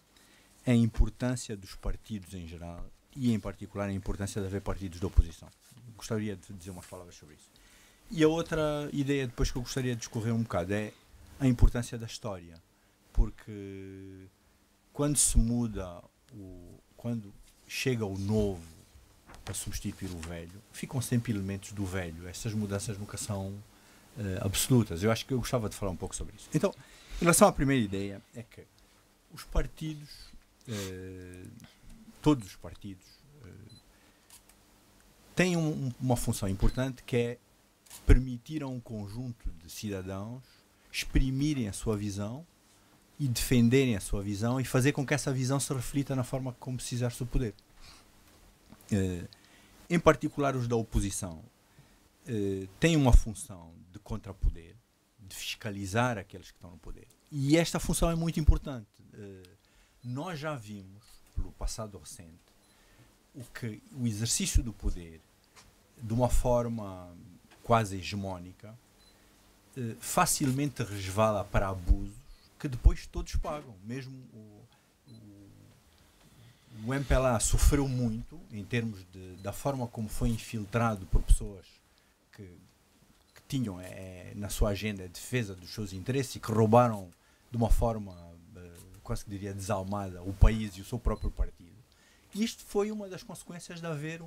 é a importância dos partidos em geral e, em particular, a importância de haver partidos de oposição. Gostaria de dizer umas palavras sobre isso. E a outra ideia, depois, que eu gostaria de discorrer um bocado, é a importância da história. Porque quando se muda, quando chega o novo para substituir o velho, ficam sempre elementos do velho. Essas mudanças nunca são absolutas. Eu acho que eu gostava de falar um pouco sobre isso. Então, em relação à primeira ideia, é que os partidos, todos os partidos, têm uma função importante, que é permitir a um conjunto de cidadãos exprimirem a sua visão e defenderem a sua visão e fazer com que essa visão se reflita na forma como se exerce o poder. Em particular, os da oposição têm uma função de contrapoder, de fiscalizar aqueles que estão no poder. E esta função é muito importante. Nós já vimos, pelo passado recente, que o exercício do poder, de uma forma quase hegemónica, facilmente resvala para abusos que depois todos pagam. Mesmo o MPLA sofreu muito em termos da forma como foi infiltrado por pessoas que tinham na sua agenda a defesa dos seus interesses e que roubaram de uma forma quase que diria desalmada o país e o seu próprio partido. E isto foi uma das consequências de haver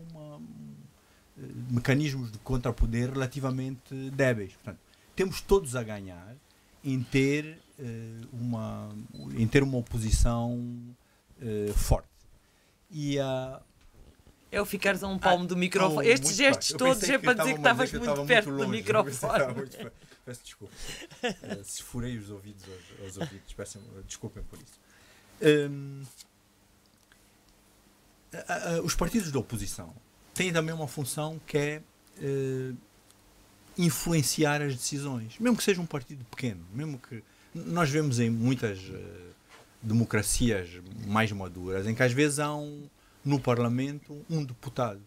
mecanismos de contrapoder relativamente débeis. Portanto, temos todos a ganhar em ter uma oposição forte. E eu ficares a um palmo do microfone. Estes gestos todos é para dizer que estavas muito perto do microfone. Peço desculpa. Se furei os ouvidos aos ouvidos, desculpem por isso. Os partidos da oposição têm também uma função que é influenciar as decisões, mesmo que seja um partido pequeno, mesmo que nós vemos em muitas democracias mais maduras, em que às vezes há no Parlamento um deputado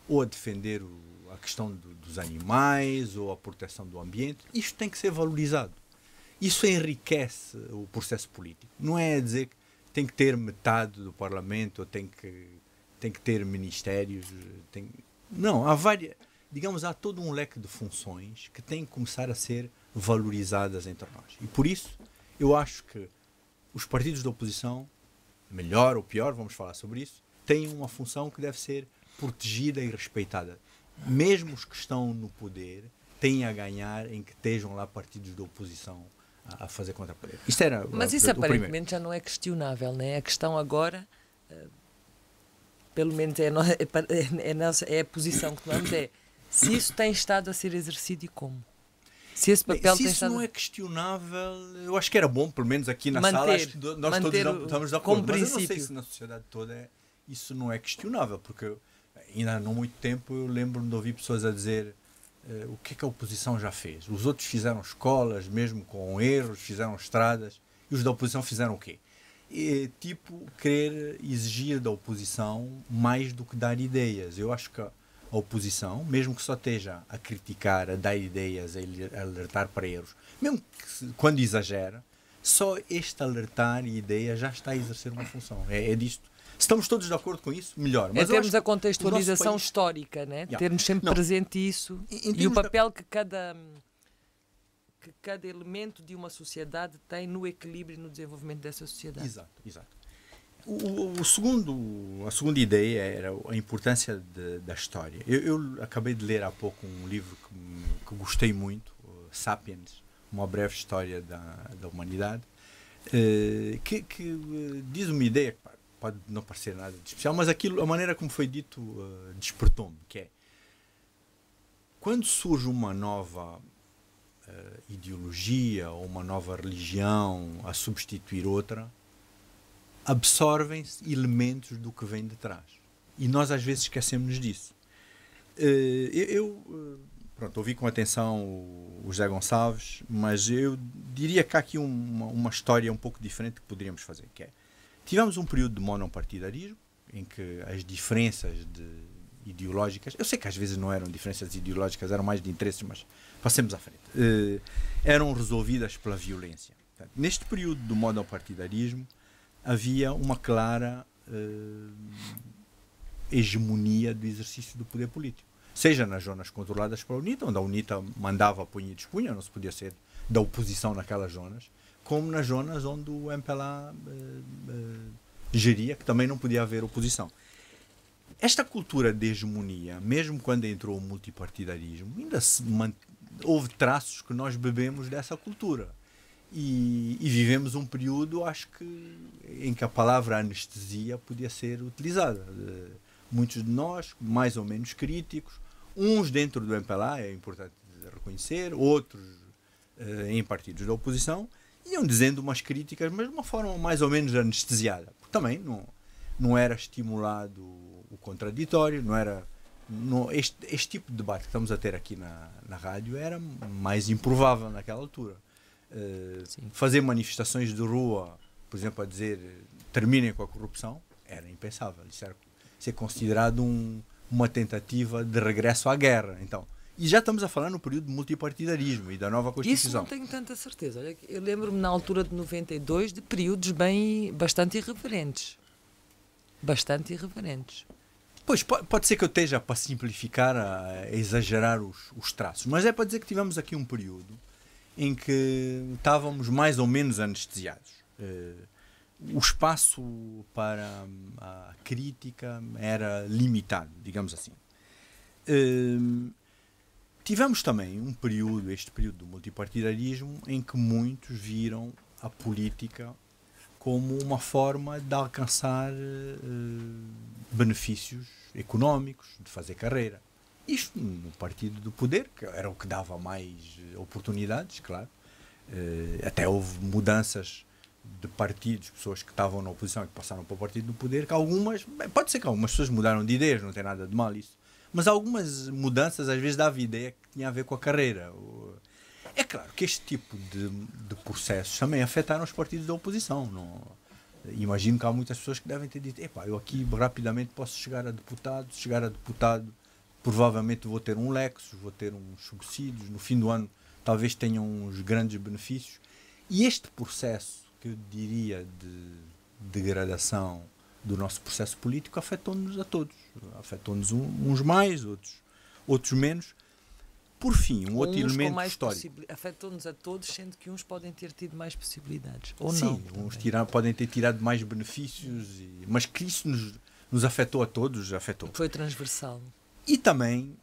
ou a defender a questão dos animais ou a proteção do ambiente. Isto tem que ser valorizado. Isso enriquece o processo político. Não é dizer que tem que ter metade do Parlamento ou tem que ter ministérios. Não, há todo um leque de funções que têm que começar a ser valorizadas entre nós. E por isso eu acho que os partidos da oposição, melhor ou pior, vamos falar sobre isso, têm uma função que deve ser protegida e respeitada. Mesmo os que estão no poder têm a ganhar em que estejam lá partidos da oposição a fazer contrapoder. Mas isso aparentemente já não é questionável, não é? A questão agora, pelo menos é a posição que tomamos, é se isso tem estado a ser exercido e como. Se esse papel se isso não é questionável, eu acho que era bom, pelo menos aqui na sala, acho que nós todos estamos de acordo. Mas eu não sei se na sociedade toda isso não é questionável, porque ainda há não muito tempo eu lembro-me de ouvir pessoas a dizer o que é que a oposição já fez. Os outros fizeram escolas, mesmo com erros, fizeram estradas, e os da oposição fizeram o quê? Querer exigir da oposição mais do que dar ideias. Eu acho que a oposição, mesmo que só esteja a criticar, a dar ideias, a alertar para erros, mesmo que quando exagera, só este alertar e ideia já está a exercer uma função. É disto. Se estamos todos de acordo com isso, melhor. Mas termos a contextualização histórica, né? Termos sempre presente isso e o papel que cada elemento de uma sociedade tem no equilíbrio e no desenvolvimento dessa sociedade. Exato. A segunda ideia era a importância da história. Eu acabei de ler há pouco um livro que gostei muito, Sapiens, uma breve história da humanidade, que diz uma ideia que pode não parecer nada de especial, mas a maneira como foi dito despertou-me, que é quando surge uma nova ideologia ou uma nova religião a substituir outra, absorvem-se elementos do que vem de trás. E nós às vezes esquecemos disso. Ouvi com atenção o José Gonçalves, mas eu diria que há aqui uma história um pouco diferente que poderíamos fazer, que é, tivemos um período de monopartidarismo, em que as diferenças ideológicas. Eu sei que às vezes não eram diferenças ideológicas, eram mais de interesses, mas passemos à frente. Eram resolvidas pela violência. Portanto, neste período do monopartidarismo havia uma clara hegemonia do exercício do poder político. Seja nas zonas controladas pela UNITA, onde a UNITA mandava punha e dispunha, não se podia ser da oposição naquelas zonas, como nas zonas onde o MPLA geria, que também não podia haver oposição. Esta cultura de hegemonia, mesmo quando entrou o multipartidarismo, ainda houve traços que nós bebemos dessa cultura. E vivemos um período, acho que, em que a palavra anestesia podia ser utilizada. Muitos de nós, mais ou menos críticos, uns dentro do MPLA, é importante reconhecer, outros em partidos da oposição, iam dizendo umas críticas, mas de uma forma mais ou menos anestesiada. Porque também não era estimulado o contraditório, este tipo de debate que estamos a ter aqui na rádio era mais improvável naquela altura. Fazer manifestações de rua, por exemplo, a dizer terminem com a corrupção, era impensável. Isso é considerado uma tentativa de regresso à guerra. Então, e já estamos a falar no período de multipartidarismo e da nova Constituição. Isso não tenho tanta certeza. Olha, eu lembro-me na altura de 92 de períodos bastante irreverentes. Bastante irreverentes. Pois, pode ser que eu esteja para simplificar, a exagerar os traços, mas é para dizer que tivemos aqui um período em que estávamos mais ou menos anestesiados. O espaço para a crítica era limitado, digamos assim. Tivemos também este período do multipartidarismo, em que muitos viram a política como uma forma de alcançar benefícios económicos, de fazer carreira. Isto no partido do poder, que era o que dava mais oportunidades, claro. Até houve mudanças de partidos, pessoas que estavam na oposição e que passaram para o partido do poder, que pode ser que algumas pessoas mudaram de ideias, não tem nada de mal isso, mas algumas mudanças às vezes dava ideia que tinha a ver com a carreira. É claro que este tipo de processos também afetaram os partidos da oposição. Imagino que há muitas pessoas que devem ter dito, eu aqui rapidamente posso chegar a deputado, provavelmente vou ter um Lexus, vou ter uns subsídios, no fim do ano talvez tenham uns grandes benefícios. E este processo, que eu diria de degradação do nosso processo político, afetou-nos a todos. Afetou-nos uns mais, outros menos. Por fim, um outro elemento histórico. Afetou-nos a todos, sendo que uns podem ter tido mais possibilidades. Ou sim, não. Uns podem ter tirado mais benefícios, mas que isso nos afetou a todos. Foi transversal. E também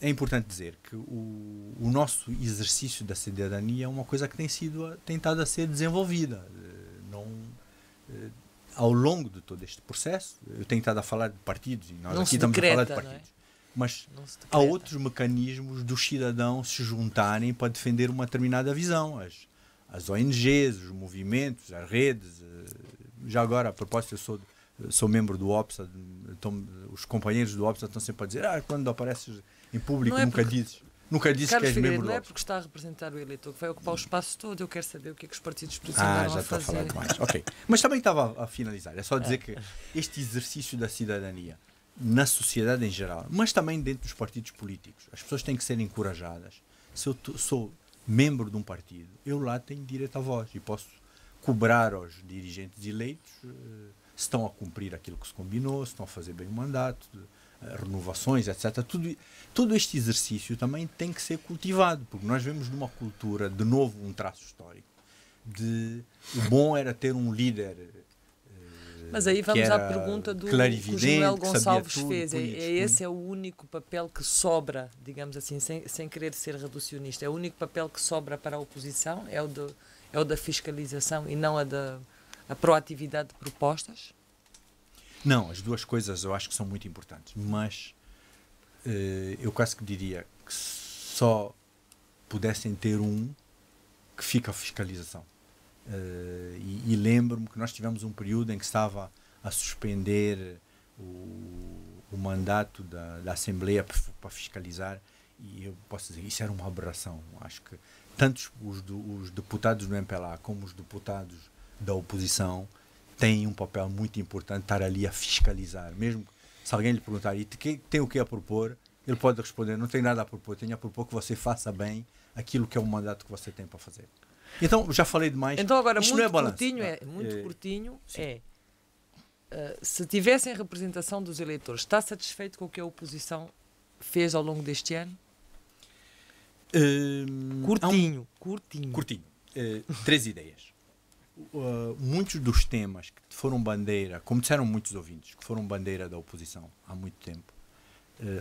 é importante dizer que o nosso exercício da cidadania é uma coisa que tem estado a ser desenvolvida. Ao longo de todo este processo, eu tenho estado a falar de partidos, e nós aqui estamos a falar de partidos. Mas há outros mecanismos dos cidadãos se juntarem para defender uma determinada visão. As ONGs, os movimentos, as redes. Já agora, a propósito, eu sou membro do OPSA, os companheiros do OPSA estão sempre a dizer quando apareces em público nunca dizes que és membro do OPSA. Não é porque está a representar o eleitor que vai ocupar o espaço todo. Eu quero saber o que é que os partidos políticos vão fazer. Já estou a falar demais. Ok. Mas também estava a finalizar. É só dizer que este exercício da cidadania na sociedade em geral, mas também dentro dos partidos políticos, as pessoas têm que ser encorajadas. Se eu sou membro de um partido, eu lá tenho direito à voz e posso cobrar aos dirigentes eleitos se estão a cumprir aquilo que se combinou, se estão a fazer bem o mandato, renovações, etc. Todo este exercício também tem que ser cultivado, porque nós vemos numa cultura, de novo, um traço histórico, o bom era ter um líder. Mas aí vamos à pergunta do que o Joel Gonçalves fez. Esse é o único papel que sobra, digamos assim, sem querer ser reducionista, é o único papel que sobra para a oposição, é o da fiscalização e não a proatividade de propostas? Não, as duas coisas eu acho que são muito importantes, mas eu quase que diria que só pudessem ter que fica a fiscalização. E lembro-me que nós tivemos um período em que estava a suspender o mandato da Assembleia para fiscalizar, e eu posso dizer, isso era uma aberração. Acho que tanto os deputados do MPLA como os deputados da oposição têm um papel muito importante, estar ali a fiscalizar, mesmo Se alguém lhe perguntar, e tem o que a propor, ele pode responder, não tenho nada a propor, tenho a propor que você faça bem aquilo que é o mandato que você tem para fazer. Então, já falei demais. Então agora, isto muito não é balanço. Curtinho se tivessem representação dos eleitores, está satisfeito com o que a oposição fez ao longo deste ano? Curtinho. 3 ideias. Muitos dos temas que foram bandeira, como disseram muitos ouvintes, que foram bandeira da oposição há muito tempo,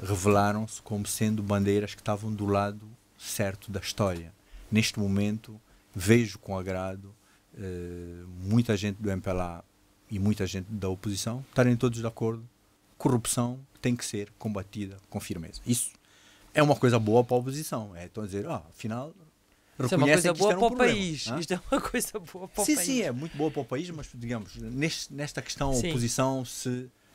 revelaram-se como sendo bandeiras que estavam do lado certo da história. Neste momento, vejo com agrado muita gente do MPLA e muita gente da oposição estarem todos de acordo. Corrupção tem que ser combatida com firmeza. Isso é uma coisa boa para a oposição. Estão a dizer, afinal, isto é uma coisa boa para o país. Isto é uma coisa boa para o país. Sim, é muito boa para o país, mas, digamos, nesta questão, a oposição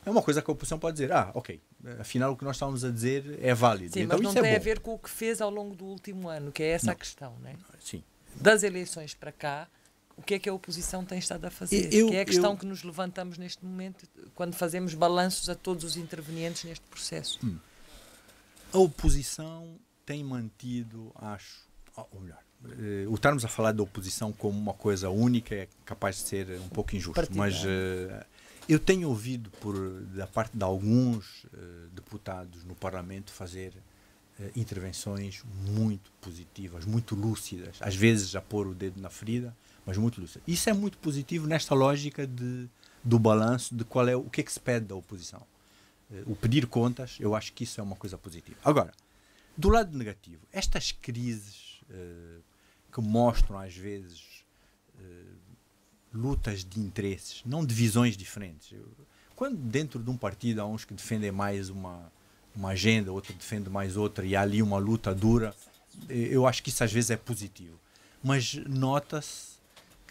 é uma coisa que a oposição pode dizer, ok, afinal o que nós estávamos a dizer é válido. Sim, então, mas não isso tem é a ver com o que fez ao longo do último ano, que é essa a questão, não é? Sim. Das eleições para cá, o que é que a oposição tem estado a fazer? Que é a questão que nos levantamos neste momento, quando fazemos balanços a todos os intervenientes neste processo. A oposição tem mantido, ou melhor, o estarmos a falar da oposição como uma coisa única é capaz de ser um pouco injusto, mas eu tenho ouvido da parte de alguns deputados no Parlamento fazer intervenções muito positivas, muito lúcidas, às vezes a pôr o dedo na ferida, mas muito lúcidas. Isso é muito positivo nesta lógica do balanço de o que é que se pede da oposição. O pedir contas, eu acho que isso é uma coisa positiva. Agora, do lado negativo, estas crises que mostram às vezes lutas de interesses, não de visões diferentes. Quando dentro de um partido há uns que defendem mais uma agenda, outro defende mais outra, e há ali uma luta dura, eu acho que isso às vezes é positivo. Mas nota-se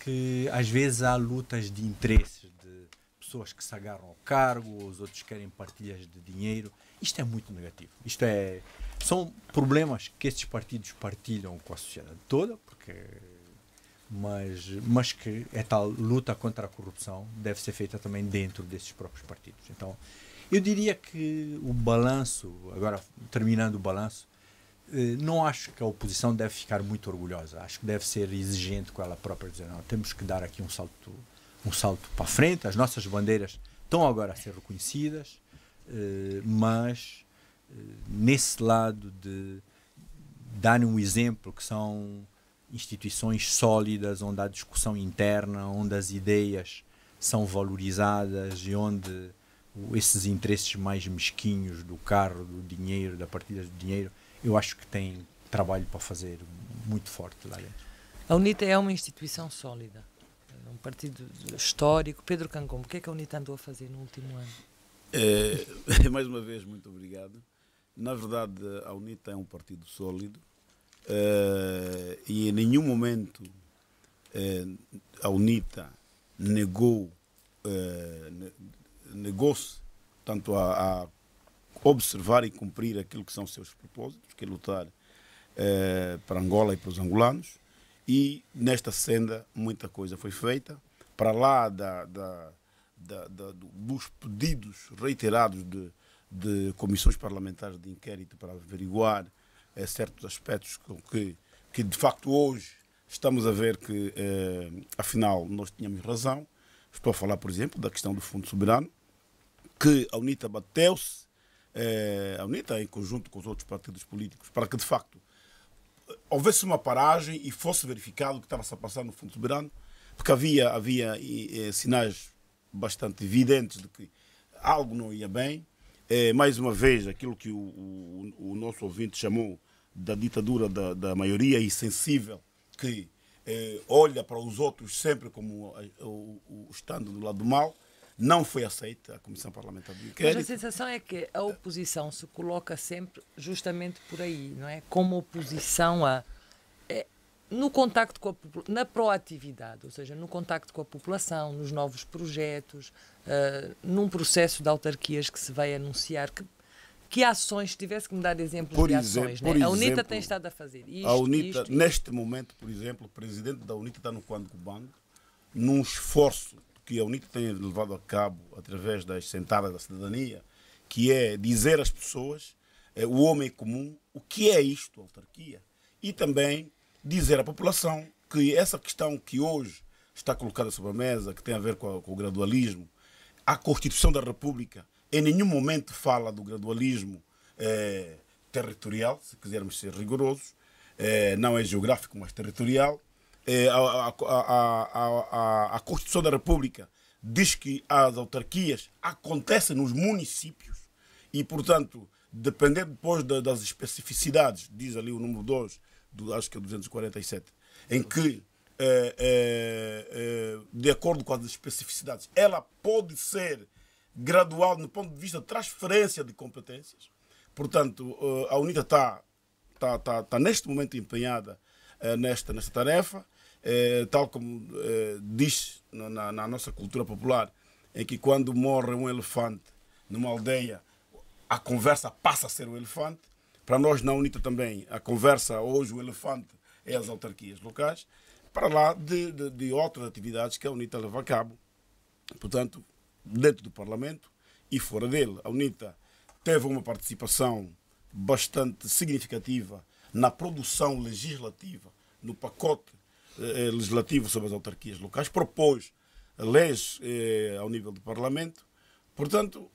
que às vezes há lutas de interesses, de pessoas que se agarram ao cargo, os outros querem partilhas de dinheiro. Isto é muito negativo. São problemas que estes partidos partilham com a sociedade toda, mas que a tal luta contra a corrupção deve ser feita também dentro desses próprios partidos. Então, eu diria que o balanço, agora terminando o balanço, não acho que a oposição deve ficar muito orgulhosa. Acho que deve ser exigente com ela própria, dizer, não, temos que dar aqui um salto para a frente. As nossas bandeiras estão agora a ser reconhecidas, mas nesse lado de darem um exemplo que são instituições sólidas, onde há discussão interna, onde as ideias são valorizadas e onde esses interesses mais mesquinhos do carro, do dinheiro, da partilha de dinheiro, eu acho que tem trabalho para fazer muito forte lá dentro. A UNITA é uma instituição sólida, é um partido histórico. Pedro Cancombo, o que é que a UNITA andou a fazer no último ano? Mais uma vez, muito obrigado. Na verdade, a UNITA é um partido sólido e em nenhum momento a UNITA negou-se tanto a observar e cumprir aquilo que são os seus propósitos, que é lutar para Angola e para os angolanos, e nesta senda muita coisa foi feita, para lá dos pedidos reiterados de comissões parlamentares de inquérito para averiguar certos aspectos que de facto hoje estamos a ver que afinal nós tínhamos razão. Estou a falar, por exemplo, da questão do Fundo Soberano, que a UNITA bateu-se, a UNITA em conjunto com os outros partidos políticos, para que de facto houvesse uma paragem e fosse verificado o que estava-se a passar no Fundo Soberano, porque havia sinais bastante evidentes de que algo não ia bem. Mais uma vez, aquilo que o nosso ouvinte chamou da ditadura da maioria insensível, que olha para os outros sempre como o estando do lado do mal, não foi aceita a Comissão Parlamentar de Inquérito. Mas a sensação é que a oposição se coloca sempre justamente por aí, não é? Como oposição no contacto com na proatividade, ou seja, no contacto com a população, nos novos projetos, num processo de autarquias que se vai anunciar. Que ações, se tivesse que me dar exemplos de ações, né? A UNITA tem estado a fazer isto, a UNITA, neste momento, por exemplo, o presidente da UNITA está no Quando Cubango, num esforço que a UNITA tem levado a cabo através das sentadas da cidadania que é dizer às pessoas, o homem comum, o que é isto, autarquia, e também dizer à população que essa questão que hoje está colocada sobre a mesa, que tem a ver com o gradualismo, a Constituição da República em nenhum momento fala do gradualismo territorial, se quisermos ser rigorosos, não é geográfico, mas territorial. A Constituição da República diz que as autarquias acontecem nos municípios e, portanto, dependendo depois das especificidades, diz ali o número 2, acho que é 247, em que, de acordo com as especificidades, ela pode ser gradual no ponto de vista de transferência de competências. Portanto, a UNITA está neste momento empenhada nesta tarefa, tal como diz na nossa cultura popular, em que quando morre um elefante numa aldeia, a conversa passa a ser o elefante. Para nós, na UNITA também, a conversa hoje, o elefante, é as autarquias locais, para lá de outras atividades que a UNITA leva a cabo, portanto, dentro do Parlamento e fora dele. A UNITA teve uma participação bastante significativa na produção legislativa, no pacote legislativo sobre as autarquias locais, propôs leis ao nível do Parlamento. Portanto,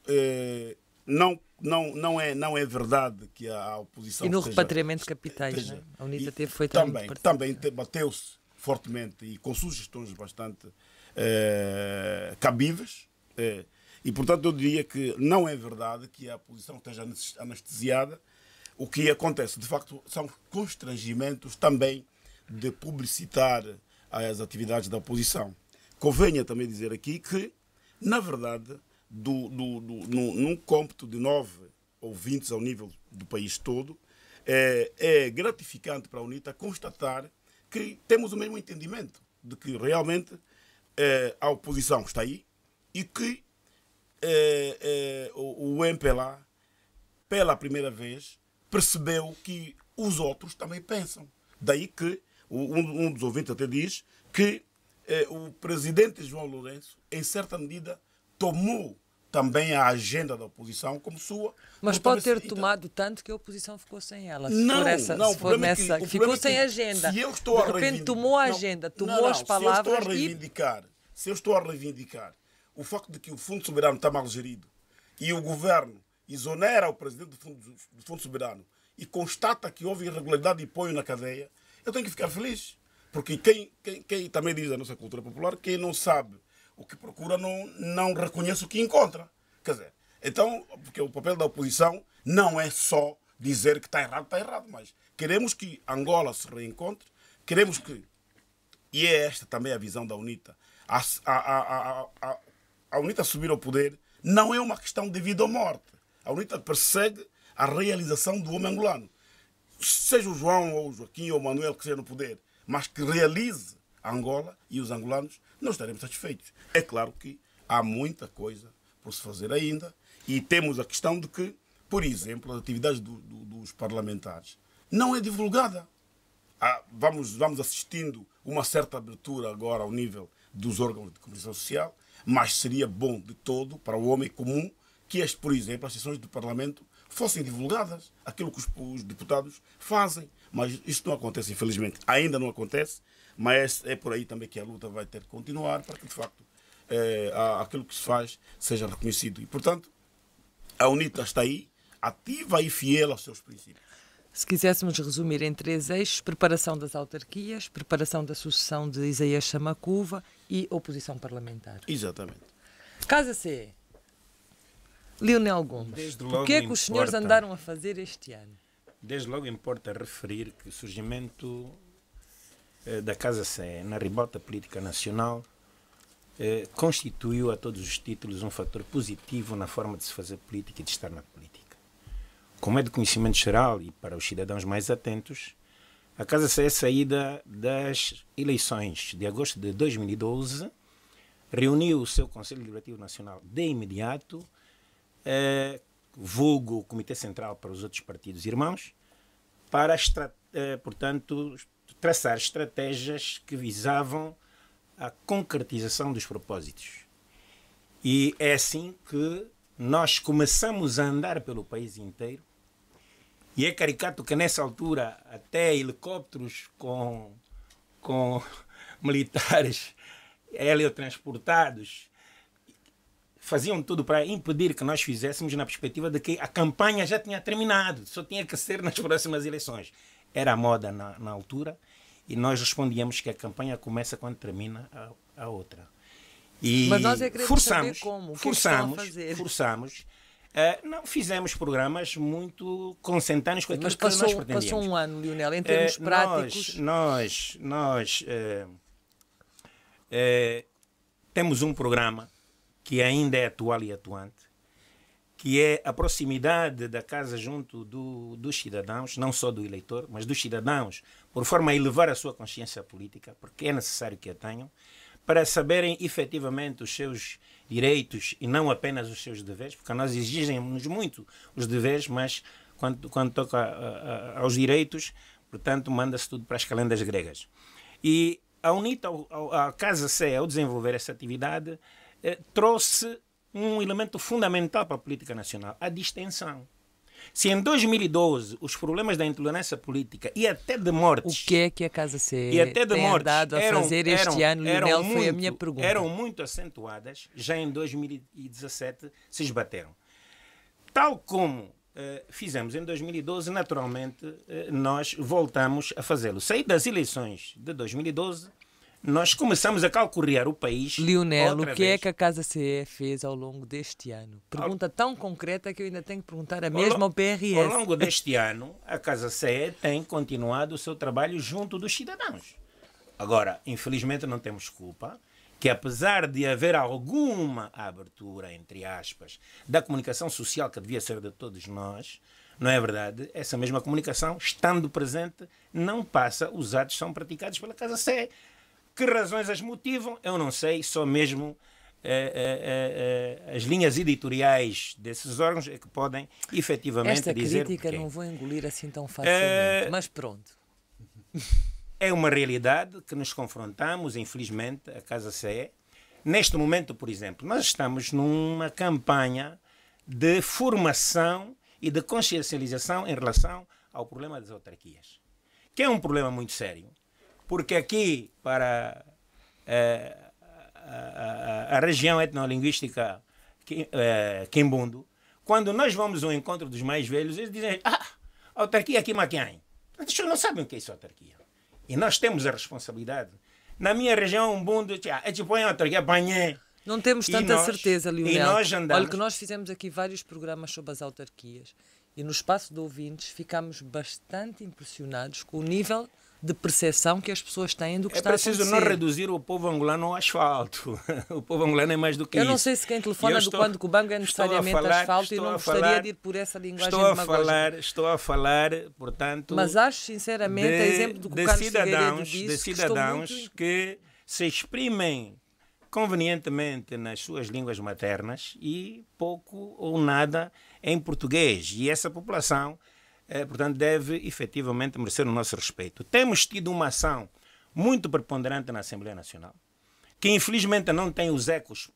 não é verdade que a oposição... E no repatriamento de capitais, né? A UNITA teve feito também bateu-se fortemente e com sugestões bastante cabíveis. E, portanto, eu diria que não é verdade que a oposição esteja anestesiada. O que acontece, de facto, são constrangimentos também de publicitar as atividades da oposição. Convenha também dizer aqui que, na verdade, num cômputo de 9 ouvintes ao nível do país todo, é gratificante para a UNITA constatar que temos o mesmo entendimento de que realmente a oposição está aí e que o MPLA, pela primeira vez, percebeu que os outros também pensam. Daí que um dos ouvintes até diz que o presidente João Lourenço, em certa medida, tomou também a agenda da oposição como sua. Mas pode ter tomado tanto que a oposição ficou sem ela. Ficou sem agenda. Se eu estou de repente tomou a agenda, tomou as palavras Se eu estou a reivindicar o facto de que o Fundo Soberano está mal gerido e o governo exonera o presidente do Fundo Soberano e constata que houve irregularidade e põe na cadeia, eu tenho que ficar feliz. Porque quem também diz a nossa cultura popular, quem não sabe o que procura não reconhece o que encontra. Quer dizer, então, porque o papel da oposição não é só dizer que está errado, mas queremos que Angola se reencontre, queremos que, e é esta também a visão da UNITA, a UNITA subir ao poder não é uma questão de vida ou morte. A UNITA persegue a realização do homem angolano. Seja o João, ou o Joaquim, ou o Manuel que seja no poder, mas que realize a Angola e os angolanos, não estaremos satisfeitos. É claro que há muita coisa por se fazer ainda e temos a questão de que, por exemplo, as atividades dos parlamentares não é divulgada. Vamos assistindo uma certa abertura agora ao nível dos órgãos de comunicação social, mas seria bom de todo para o homem comum que, por exemplo, as sessões do Parlamento fossem divulgadas, aquilo que os deputados fazem. Mas isto não acontece, infelizmente. Ainda não acontece, mas é por aí também que a luta vai ter que continuar para que, de facto, aquilo que se faz seja reconhecido. E, portanto, a UNITA está aí, ativa e fiel aos seus princípios. Se quiséssemos resumir em 3 eixos: preparação das autarquias, preparação da sucessão de Isaías Chamacuva e oposição parlamentar. Exatamente. Casa CE. Leonel Gomes, o que é que os senhores andaram a fazer este ano? Desde logo importa referir que o surgimento da Casa CE na ribalta política nacional constituiu a todos os títulos um fator positivo na forma de se fazer política e de estar na política. Como é de conhecimento geral e para os cidadãos mais atentos, a Casa CE, saída das eleições de agosto de 2012, reuniu o seu Conselho Deliberativo Nacional de imediato, vulgo o Comitê Central para os outros partidos irmãos, para, portanto, traçar estratégias que visavam a concretização dos propósitos. E é assim que nós começamos a andar pelo país inteiro e é caricato que nessa altura até helicópteros com militares heliotransportados faziam tudo para impedir que nós fizéssemos na perspectiva de que a campanha já tinha terminado, só tinha que ser nas próximas eleições. Era a moda na altura e nós respondíamos que a campanha começa quando termina a outra. E mas nós é que queremos saber como, forçamos. Não fizemos programas muito consentâneos com aquilo que nós pretendíamos. Passou um ano, Lionel, em termos práticos. Nós temos um programa que ainda é atual e atuante, que é a proximidade da casa junto dos cidadãos, não só do eleitor, mas dos cidadãos, por forma a elevar a sua consciência política, porque é necessário que a tenham, para saberem efetivamente os seus direitos e não apenas os seus deveres, porque nós exigimos muito os deveres, mas quando toca aos direitos, portanto, manda-se tudo para as calendas gregas. E a UNITA, a Casa CE, ao desenvolver essa atividade, trouxe um elemento fundamental para a política nacional, a distensão. Se em 2012 os problemas da intolerância política e até de mortes... O que é que a Casa CE tem andado a fazer este ano, Lionel, foi a minha pergunta. Eram muito acentuadas, já em 2017 se esbateram. Tal como fizemos em 2012, naturalmente nós voltamos a fazê-lo. Saí das eleições de 2012, nós começamos a calcorrear o país. Lionel, o que é que a Casa CE fez ao longo deste ano? Pergunta tão concreta que eu ainda tenho que perguntar a mesma ao PRS. Ao longo deste ano, a Casa CE tem continuado o seu trabalho junto dos cidadãos. Agora, infelizmente não temos culpa que, apesar de haver alguma abertura, entre aspas, da comunicação social que devia ser de todos nós, não é verdade? Essa mesma comunicação, estando presente, não passa, os atos são praticados pela Casa CE. Que razões as motivam? Eu não sei, só mesmo as linhas editoriais desses órgãos é que podem efetivamente dizer... Esta crítica não vou engolir assim tão facilmente, mas pronto. É uma realidade que nos confrontamos, infelizmente, a Casa CE. Neste momento, por exemplo, nós estamos numa campanha de formação e de consciencialização em relação ao problema das autarquias, que é um problema muito sério. Porque aqui, para a região etnolinguística Quimbundo, quando nós vamos ao encontro dos mais velhos, eles dizem, autarquia aqui Maquiãe. Eles não sabem o que é isso, autarquia. E nós temos a responsabilidade. Na minha região, Umbundo, é tipo a autarquia Banhé. Não temos tanta certeza, Lionel. E nós andamos... Olha que nós fizemos aqui vários programas sobre as autarquias e no espaço de ouvintes ficámos bastante impressionados com o nível de percepção que as pessoas têm do que está a acontecer. É preciso não reduzir o povo angolano ao asfalto. O povo angolano é mais do que isso. Eu não sei se quem telefona do quando que o banco é necessariamente asfalto e não gostaria de ir por essa linguagem demagógica. Estou a falar, portanto... Mas acho, sinceramente, a exemplo do que o Carlos Figueiredo disse, de cidadãos que se exprimem convenientemente nas suas línguas maternas e pouco ou nada em português. E essa população... portanto, deve efetivamente merecer o nosso respeito. Temos tido uma ação muito preponderante na Assembleia Nacional, que infelizmente não tem os ecos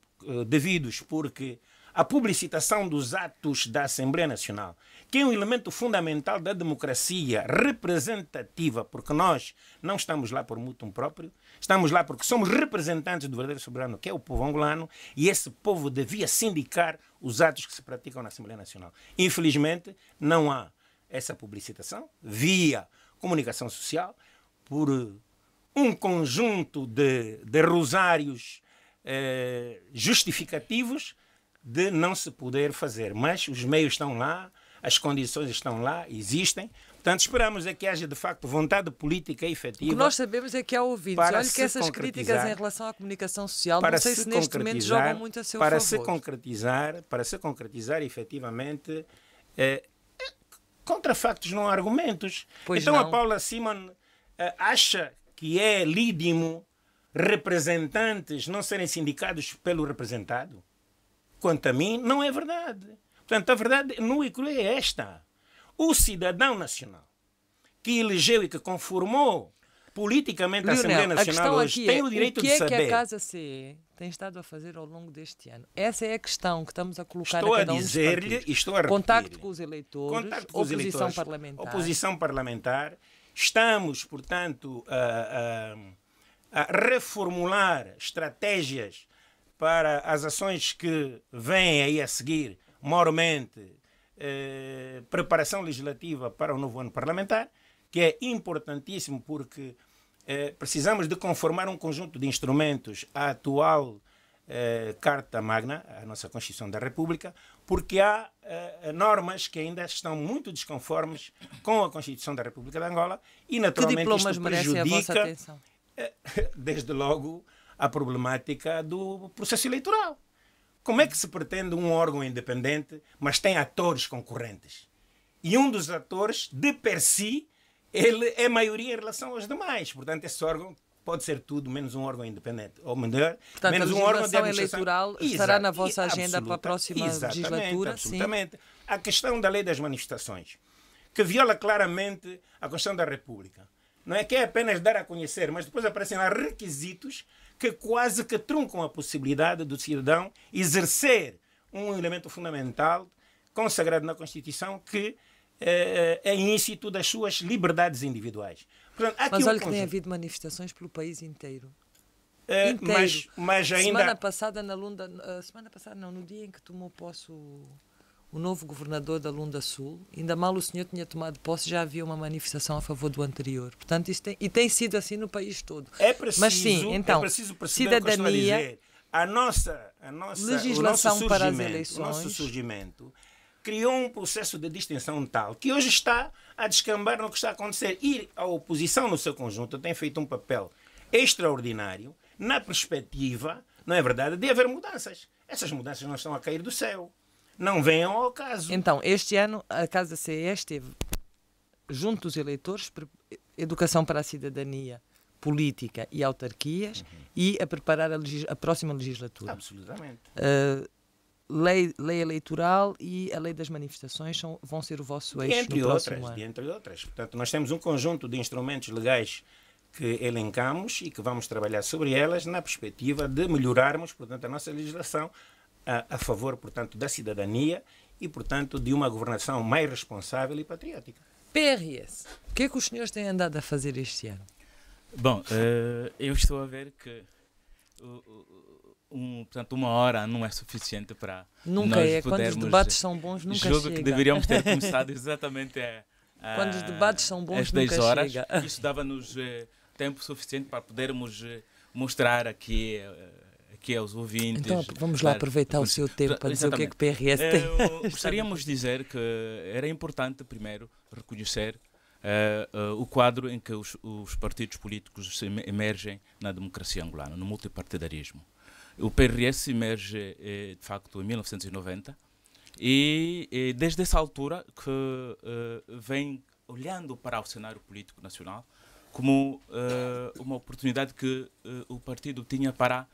devidos, porque a publicitação dos atos da Assembleia Nacional, que é um elemento fundamental da democracia representativa, porque nós não estamos lá por mutum próprio, estamos lá porque somos representantes do verdadeiro soberano, que é o povo angolano, e esse povo devia sindicar os atos que se praticam na Assembleia Nacional. Infelizmente, não há essa publicitação via comunicação social por um conjunto de rosários justificativos de não se poder fazer. Mas os meios estão lá, as condições estão lá, existem. Portanto, esperamos é que haja, de facto, vontade política efetiva. O que nós sabemos é que há ouvidos. Olha que essas críticas em relação à comunicação social, não sei se neste momento jogam muito a seu favor. Para se concretizar efetivamente... contra factos não há argumentos. Então não. A Paula Simon acha que é lídimo representantes não serem sindicados pelo representado? Quanto a mim, não é verdade. Portanto, a verdade nua e crua é esta. O cidadão nacional que elegeu e que conformou politicamente a Lionel, Assembleia a Nacional questão hoje aqui tem é, o direito o que de é saber. que a Casa CE tem estado a fazer ao longo deste ano? Essa é a questão que estamos a colocar Estou a a cada um dos dizer-lhe partidos. e estou a repetir. Contacto com os eleitores, Contacto com os oposição eleitores, parlamentar. oposição parlamentar. Estamos, portanto, a reformular estratégias para as ações que vêm aí a seguir, maiormente preparação legislativa para o novo ano parlamentar, que é importantíssimo porque precisamos de conformar um conjunto de instrumentos à atual Carta Magna, a nossa Constituição da República, porque há normas que ainda estão muito desconformes com a Constituição da República de Angola e, naturalmente, que diplomas isto merecem a vossa prejudica, atenção? desde logo, a problemática do processo eleitoral. Como é que se pretende um órgão independente, mas tem atores concorrentes? E um dos atores, de per si, ele é maioria em relação aos demais. Portanto, esse órgão pode ser tudo menos um órgão independente. Ou melhor, portanto, menos um órgão de administração eleitoral estará na vossa agenda para a próxima legislatura? Absolutamente. Sim. A questão da lei das manifestações, que viola claramente a Constituição da República. Não é que é apenas dar a conhecer, mas depois aparecem lá requisitos que quase que truncam a possibilidade do cidadão exercer um elemento fundamental consagrado na Constituição que é íncito das suas liberdades individuais. Portanto, mas olha que tem havido manifestações pelo país inteiro. Mas ainda... Semana passada, no dia em que tomou posse o novo governador da Lunda Sul, ainda mal o senhor tinha tomado posse, já havia uma manifestação a favor do anterior. Portanto, tem sido assim no país todo. É preciso, mas sim, então, perceber cidadania, a nossa legislação para as eleições, o nosso surgimento criou um processo de distinção tal que hoje está a descambar no que está a acontecer. E a oposição, no seu conjunto, tem feito um papel extraordinário na perspectiva, não é verdade, de haver mudanças. Essas mudanças não estão a cair do céu. Não venham ao caso. Então, este ano, a Casa CE esteve junto dos eleitores, educação para a cidadania, política e autarquias, e a preparar a próxima legislatura. Absolutamente. Lei eleitoral e a lei das manifestações vão ser o vosso eixo no próximo ano. Entre outras. Portanto, nós temos um conjunto de instrumentos legais que elencamos e que vamos trabalhar sobre elas na perspectiva de melhorarmos, portanto, a nossa legislação a favor, portanto, da cidadania e, portanto, de uma governação mais responsável e patriótica. PRS, o que é que os senhores têm andado a fazer este ano? Bom, eu estou a ver que portanto, uma hora não é suficiente para nunca nós é. podermos... Quando os debates são bons, nunca julgo chega. que deveríamos ter começado exatamente quando os debates são bons, às 10 nunca horas. chega. Isso dava-nos tempo suficiente para podermos mostrar aqui aos ouvintes. Então vamos lá aproveitar o seu tempo para dizer o que é que o PRS tem. Gostaríamos de dizer que era importante primeiro reconhecer o quadro em que os partidos políticos emergem na democracia angolana, no multipartidarismo. O PRS emerge, de facto, em 1990 e desde essa altura que vem olhando para o cenário político nacional como uma oportunidade que o partido tinha para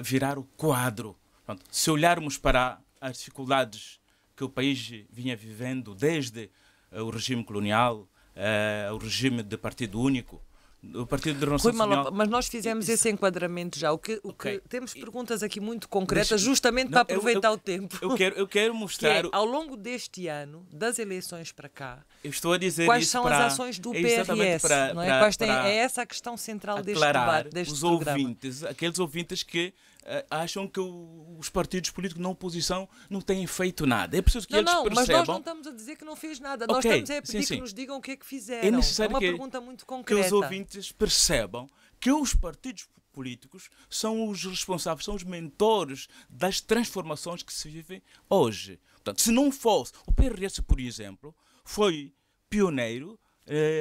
virar o quadro. Portanto, se olharmos para as dificuldades que o país vinha vivendo desde o regime colonial, o regime de partido único, o Partido de Renovação Nacional... Mas nós fizemos esse enquadramento já. Temos perguntas aqui muito concretas, justamente para aproveitar o tempo. Eu quero mostrar... Que ao longo deste ano, das eleições para cá, eu estou a dizer quais isso são para, as ações do PRS? Não é? É essa a questão central deste debate, deste os programa. Ouvintes, aqueles ouvintes que acham que os partidos políticos na oposição não têm feito nada. É preciso que eles percebam... Mas nós não estamos a dizer que não fez nada. Nós estamos a pedir que nos digam o que é que fizeram. É necessário uma pergunta muito concreta. Que os ouvintes percebam que os partidos políticos são os responsáveis, são os mentores das transformações que se vivem hoje. Portanto, se não fosse... O PRS, por exemplo, foi pioneiro,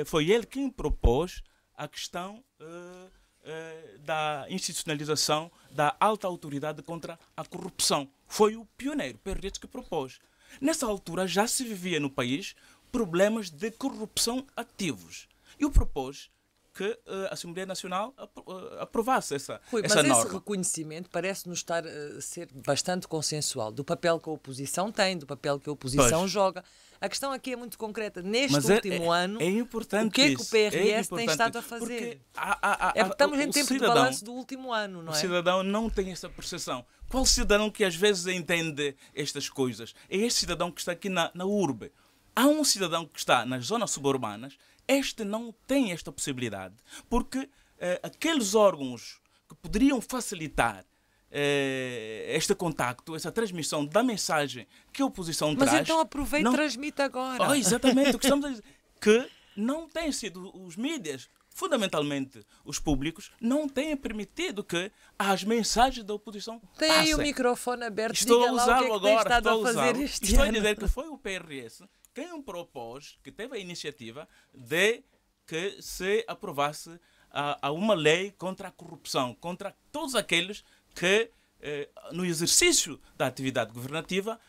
foi ele quem propôs a questão... da institucionalização da alta autoridade contra a corrupção. Foi o pioneiro, PRS, que propôs. Nessa altura já se vivia no país problemas de corrupção ativos. E o propôs que a Assembleia Nacional aprovasse essa Rui, essa mas norma. esse reconhecimento parece-nos estar a ser bastante consensual, do papel que a oposição tem, do papel que a oposição joga. A questão aqui é muito concreta. Neste último ano, importante o que é que o PRS tem estado a porque fazer? porque estamos em o tempo de cidadão, balanço do último ano, não é? O cidadão não tem essa percepção. Qual cidadão que às vezes entende estas coisas? É este cidadão que está aqui na urbe. Há um cidadão que está nas zonas suburbanas, este não tem esta possibilidade, porque aqueles órgãos que poderiam facilitar este contacto, essa transmissão da mensagem que a oposição traz... Mas então aproveita e transmite agora. Exatamente, o que estamos a dizer. Que não têm sido os mídias, fundamentalmente os públicos, não têm permitido que as mensagens da oposição tem passem. aí o microfone aberto, Estou diga a lá o que é que tem estado a fazer este Estou ano. a dizer que foi o PRS quem propôs, que teve a iniciativa de que se aprovasse a uma lei contra a corrupção, contra todos aqueles que, no exercício da atividade governativa,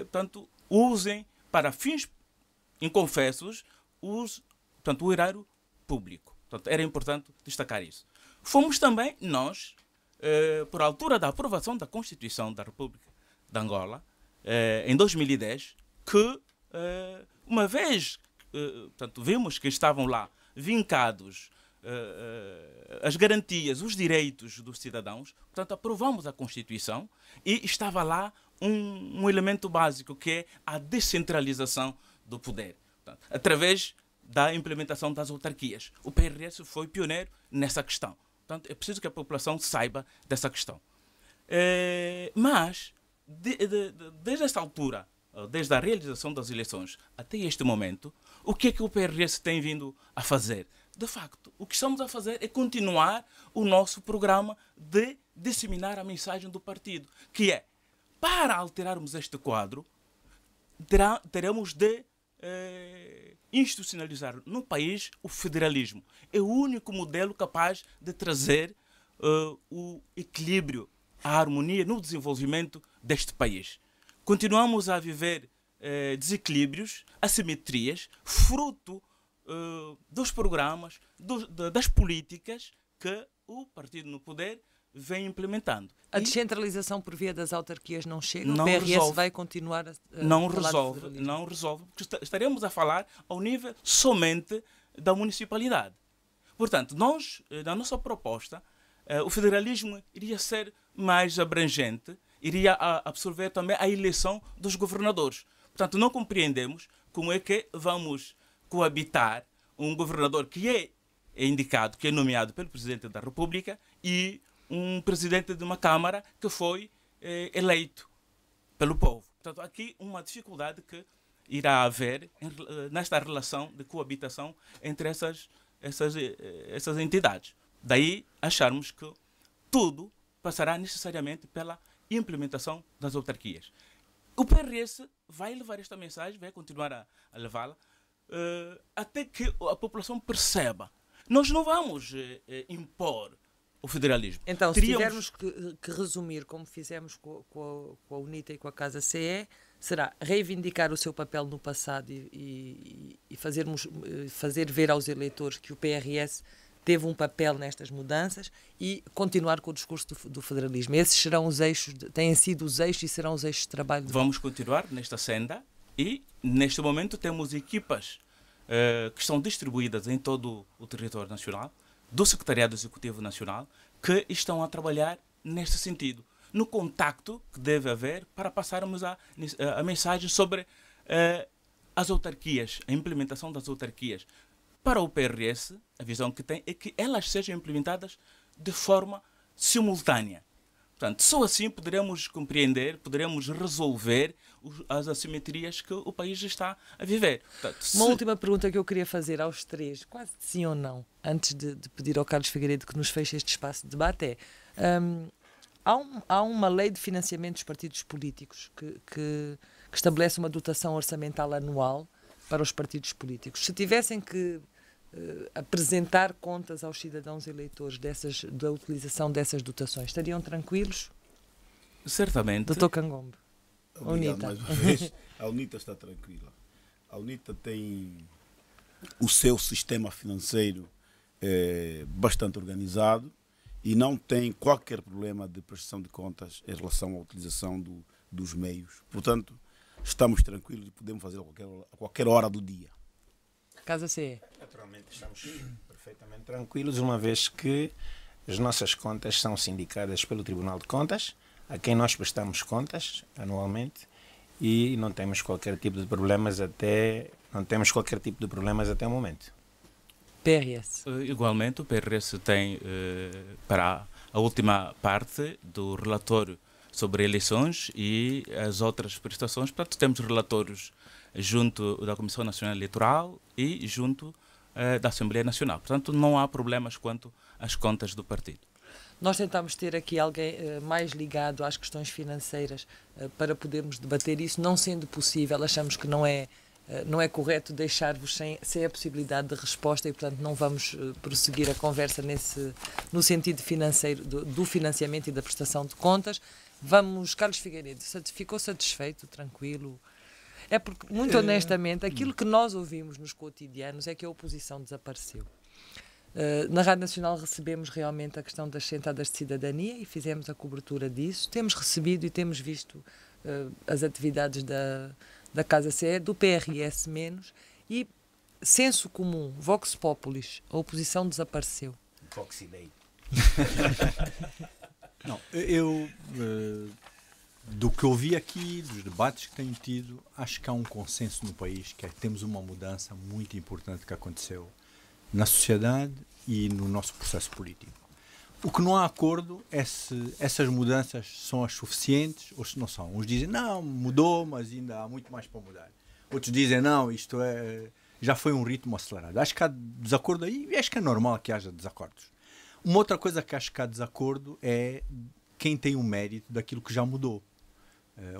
portanto, usem para fins inconfessos o erário público. Portanto, era importante destacar isso. Fomos também nós, por altura da aprovação da Constituição da República de Angola, em 2010, que, uma vez portanto, vimos que estavam lá vincados as garantias, os direitos dos cidadãos, portanto, aprovamos a Constituição e estava lá um elemento básico, que é a descentralização do poder, portanto, através da implementação das autarquias. O PRS foi pioneiro nessa questão. Portanto, é preciso que a população saiba dessa questão. Mas, desde esta altura, desde a realização das eleições até este momento, o que é que o PRS tem vindo a fazer? De facto, o que estamos a fazer é continuar o nosso programa de disseminar a mensagem do partido, que é, para alterarmos este quadro, teremos de institucionalizar no país o federalismo. É o único modelo capaz de trazer o equilíbrio, a harmonia no desenvolvimento deste país. Continuamos a viver desequilíbrios, assimetrias, fruto dos programas, das políticas que o partido no poder vem implementando. A descentralização por via das autarquias não chega? Não o PRS resolve. vai continuar a não falar resolve, porque estaremos a falar ao nível somente da municipalidade. Portanto, nós, na nossa proposta, o federalismo iria ser mais abrangente, iria absorver também a eleição dos governadores. Portanto, não compreendemos como é que vamos coabitar um governador que é indicado, que é nomeado pelo Presidente da República, e um presidente de uma Câmara que foi eleito pelo povo. Portanto, aqui uma dificuldade que irá haver nesta relação de coabitação entre essas entidades. Daí acharmos que tudo passará necessariamente pela implementação das autarquias. O PRS vai levar esta mensagem, vai continuar a levá-la, até que a população perceba. Nós não vamos impor o federalismo. Então, se tivermos que resumir, como fizemos com a UNITA e com a Casa CE, será reivindicar o seu papel no passado e fazer ver aos eleitores que o PRS teve um papel nestas mudanças e continuar com o discurso do federalismo. Esses serão os eixos, têm sido os eixos e serão os eixos de trabalho. Vamos continuar nesta senda e, neste momento, temos equipas que estão distribuídas em todo o território nacional, do Secretariado Executivo Nacional, que estão a trabalhar neste sentido, no contacto que deve haver para passarmos a mensagem sobre as autarquias, a implementação das autarquias. Para o PRS, a visão que tem é que elas sejam implementadas de forma simultânea. Portanto, só assim poderemos compreender, poderemos resolver as assimetrias que o país está a viver. Portanto, uma última pergunta que eu queria fazer aos três, quase de sim ou não, antes de pedir ao Carlos Figueiredo que nos feche este espaço de debate, há uma lei de financiamento dos partidos políticos que estabelece uma dotação orçamental anual para os partidos políticos. Se tivessem que apresentar contas aos cidadãos eleitores da utilização dessas dotações, estariam tranquilos? Certamente. Doutor Cangombe. Obrigado, mais uma vez. A UNITA está tranquila. A UNITA tem o seu sistema financeiro bastante organizado e não tem qualquer problema de prestação de contas em relação à utilização dos meios. Portanto, estamos tranquilos e podemos fazer a qualquer hora do dia. Casa CE. Naturalmente estamos perfeitamente tranquilos, uma vez que as nossas contas são sindicadas pelo Tribunal de Contas, a quem nós prestamos contas anualmente, e não temos qualquer tipo de problemas até o momento. PRS. Igualmente, o PRS tem para a última parte do relatório sobre eleições e as outras prestações. Portanto, temos relatórios junto da Comissão Nacional Eleitoral e junto da Assembleia Nacional. Portanto, não há problemas quanto às contas do partido. Nós tentamos ter aqui alguém mais ligado às questões financeiras para podermos debater isso, não sendo possível, achamos que não é correto deixar-vos sem a possibilidade de resposta e, portanto, não vamos prosseguir a conversa no sentido financeiro do financiamento e da prestação de contas. Vamos, Carlos Figueiredo, ficou satisfeito, tranquilo? É porque, muito honestamente, aquilo que nós ouvimos nos cotidianos é que a oposição desapareceu. Na Rádio Nacional recebemos realmente a questão das sentadas de cidadania e fizemos a cobertura disso. Temos recebido e temos visto as atividades da Casa CE, do PRS menos, e senso comum, Vox Populis, a oposição desapareceu. Vox Dei. Não, eu do que eu vi aqui, dos debates que tenho tido, acho que há um consenso no país, que temos uma mudança muito importante que aconteceu na sociedade e no nosso processo político. O que não há acordo é se essas mudanças são as suficientes ou se não são. Uns dizem, não, mudou, mas ainda há muito mais para mudar. Outros dizem, não, isto já foi um ritmo acelerado. Acho que há desacordo aí e acho que é normal que haja desacordos. Uma outra coisa que acho que há desacordo é quem tem o mérito daquilo que já mudou.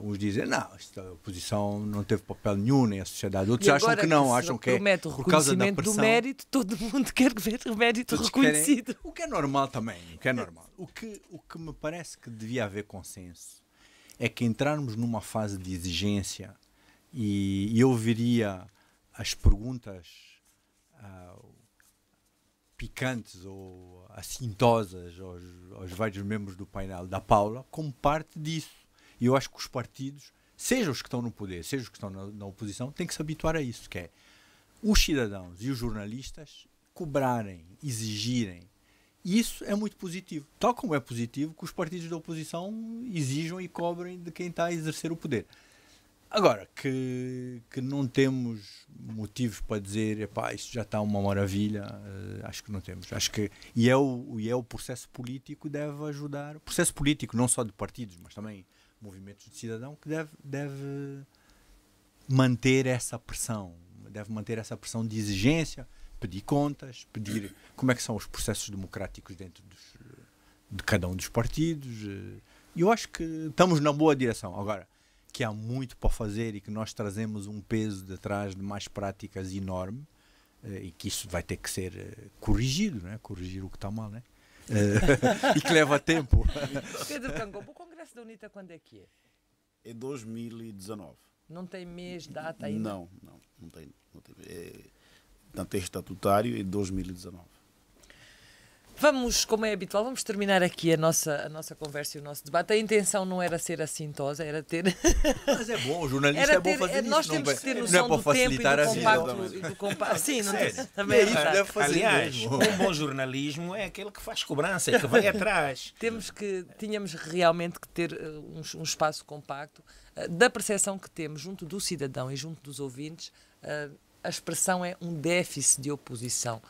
Uns dizem, não, esta oposição não teve papel nenhum, nem a sociedade. Outros acham que não, acham que é por causa da pressão. Do mérito, todo mundo quer ver o mérito reconhecido. O que é normal também, o que é normal. O que me parece que devia haver consenso é que entrarmos numa fase de exigência e eu veria as perguntas picantes ou assintosas aos vários membros do painel da Paula como parte disso. E eu acho que os partidos, seja os que estão no poder, seja os que estão na oposição, têm que se habituar a isso, que é os cidadãos e os jornalistas cobrarem, exigirem. E isso é muito positivo. Tal como é positivo que os partidos da oposição exijam e cobrem de quem está a exercer o poder. Agora, que não temos motivos para dizer, epá, isto já está uma maravilha, acho que não temos. Acho que, e é o processo político que deve ajudar, o processo político não só de partidos, mas também movimentos de cidadão, que deve manter essa pressão, de exigência, pedir contas, pedir como é que são os processos democráticos dentro de cada um dos partidos. E eu acho que estamos na boa direção. Agora, que há muito para fazer e que nós trazemos um peso de trás de mais práticas enorme e que isso vai ter que ser corrigido, não é? Corrigir o que está mal, não é? E que leva tempo. Pedro Cangombo, o Congresso da UNITA quando é que é? É 2019. Não tem mês, data ainda? Não tem. Tanto é estatutário em 2019. Vamos, como é habitual, vamos terminar aqui a nossa conversa e o nosso debate. A intenção não era ser assintosa, era ter... Mas é bom, o jornalista é bom fazer nós isso. Temos que ter noção do tempo e do compacto. Sim, não tem... Também aliás, um bom jornalismo é aquele que faz cobrança, que vai atrás. Tínhamos realmente que ter um espaço compacto. Da percepção que temos junto do cidadão e junto dos ouvintes, a expressão é um déficit de oposição.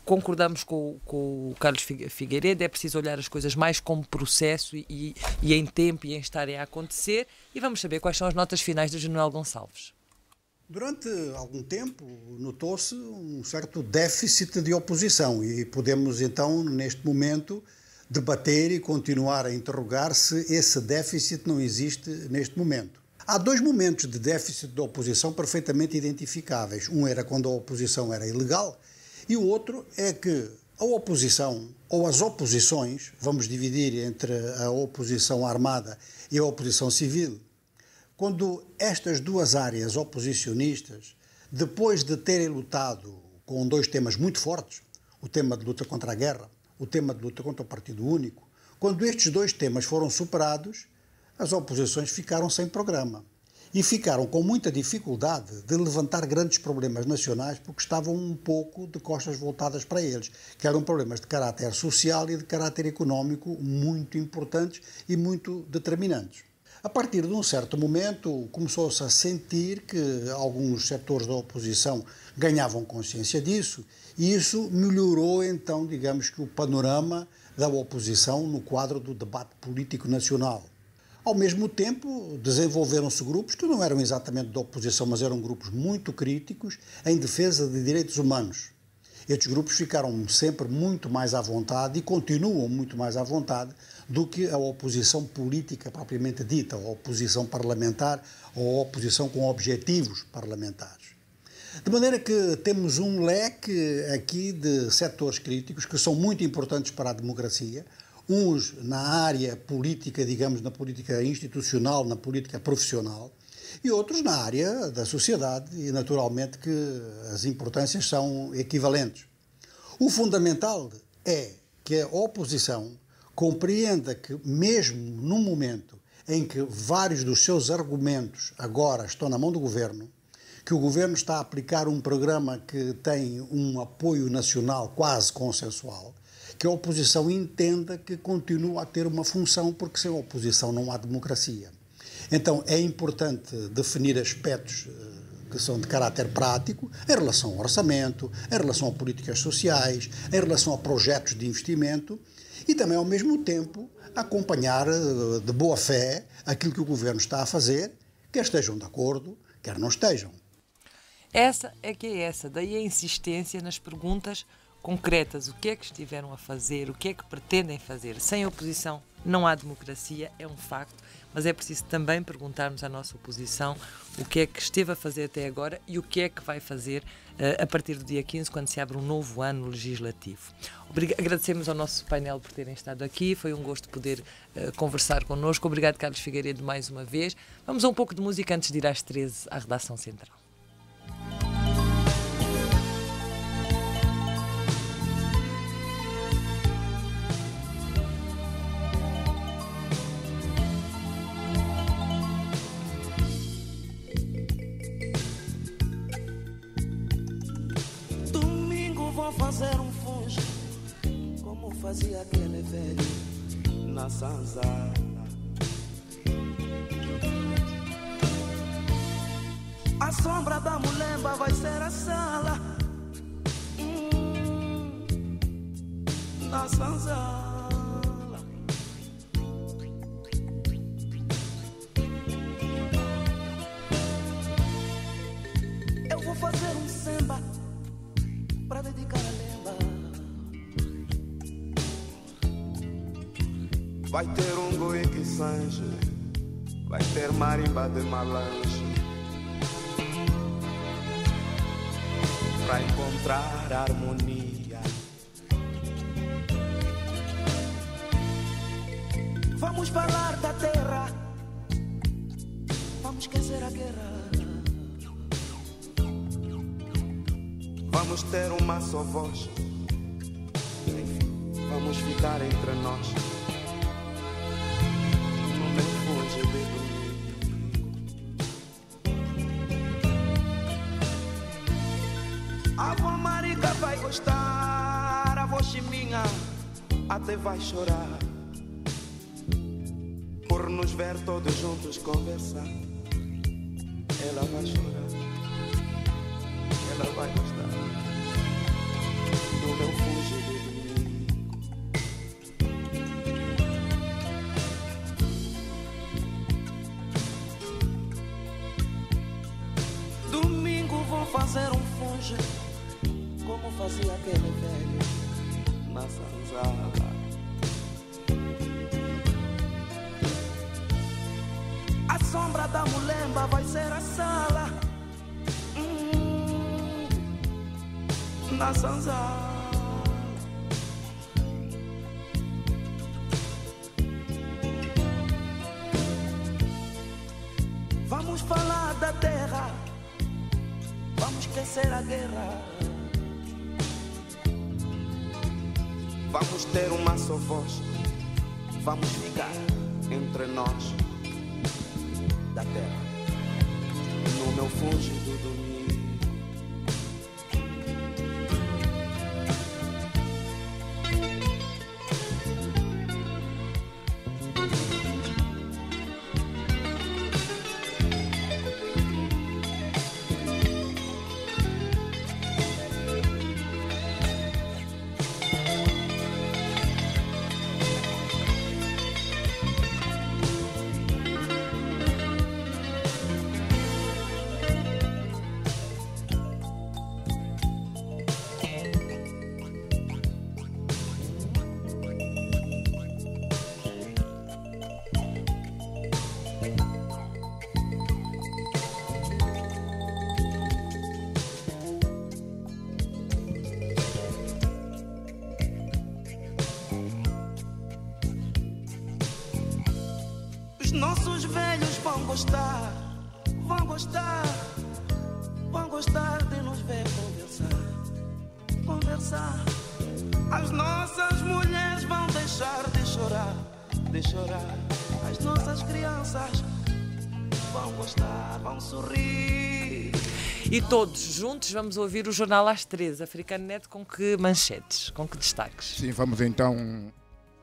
Concordamos com o Carlos Figueiredo, é preciso olhar as coisas mais como processo e em tempo e em estarem a acontecer, e vamos saber quais são as notas finais do General Gonçalves. Durante algum tempo notou-se um certo déficit de oposição e podemos então, neste momento, debater e continuar a interrogar se esse déficit não existe neste momento. Há dois momentos de déficit de oposição perfeitamente identificáveis. Um era quando a oposição era ilegal, e o outro é que a oposição, ou as oposições, vamos dividir entre a oposição armada e a oposição civil, quando estas duas áreas oposicionistas, depois de terem lutado com dois temas muito fortes, o tema de luta contra a guerra, o tema de luta contra o Partido Único. Quando estes dois temas foram superados, as oposições ficaram sem programa e ficaram com muita dificuldade de levantar grandes problemas nacionais porque estavam um pouco de costas voltadas para eles, que eram problemas de caráter social e de caráter económico muito importantes e muito determinantes. A partir de um certo momento, começou-se a sentir que alguns setores da oposição ganhavam consciência disso e isso melhorou, então, digamos que o panorama da oposição no quadro do debate político nacional. Ao mesmo tempo, desenvolveram-se grupos que não eram exatamente da oposição, mas eram grupos muito críticos em defesa de direitos humanos. Estes grupos ficaram sempre muito mais à vontade e continuam muito mais à vontade do que a oposição política propriamente dita, a oposição parlamentar ou a oposição com objetivos parlamentares. De maneira que temos um leque aqui de setores críticos que são muito importantes para a democracia, uns na área política, digamos, na política institucional, na política profissional, e outros na área da sociedade, e naturalmente que as importâncias são equivalentes. O fundamental é que a oposição compreenda que, mesmo num momento em que vários dos seus argumentos agora estão na mão do governo, que o governo está a aplicar um programa que tem um apoio nacional quase consensual, que a oposição entenda que continua a ter uma função, porque sem oposição não há democracia. Então é importante definir aspectos que são de caráter prático em relação ao orçamento, em relação a políticas sociais, em relação a projetos de investimento e também, ao mesmo tempo, acompanhar de boa fé aquilo que o governo está a fazer, quer estejam de acordo, quer não estejam. Essa é que é essa, daí a insistência nas perguntas concretas, o que é que estiveram a fazer, o que é que pretendem fazer. Sem oposição não há democracia, é um facto, mas é preciso também perguntarmos à nossa oposição o que é que esteve a fazer até agora e o que é que vai fazer a partir do dia 15, quando se abre um novo ano legislativo. Agradecemos ao nosso painel por terem estado aqui, foi um gosto poder conversar connosco. Obrigado, Carlos Figueiredo, mais uma vez. Vamos a um pouco de música antes de ir às 13 à redação central. Fazer um funge como fazia aquele velho na Sanzala. A sombra da mulemba vai ser a sala na Sanzala. Eu vou fazer um samba para dedicar a lembra. Vai ter um goi que sange, vai ter marimba de malange, para encontrar harmonia. Vamos falar da terra, vamos esquecer a guerra. Vamos ter uma só voz, vamos ficar entre nós. No meu funge de domingo. A avó Marica vai gostar, a avó Chiminha até vai chorar, por nos ver todos juntos conversar. Ela vai chorar, ela vai gostar do meu funge de domingo. Domingo vou fazer um funge como fazia aquele velho na Sanzala. A sombra da mulemba vai ser a sala na Sanzala. Vamos falar da terra, vamos esquecer a guerra. Vamos ter uma só voz, vamos ficar entre nós da terra, no meu fúngido dormir. Os nossos velhos vão gostar, vão gostar, vão gostar de nos ver conversar, conversar. As nossas mulheres vão deixar de chorar, de chorar. As nossas crianças vão gostar, vão sorrir. E todos juntos vamos ouvir o jornal às 13, Africano Net, com que manchetes, com que destaques? Sim, vamos então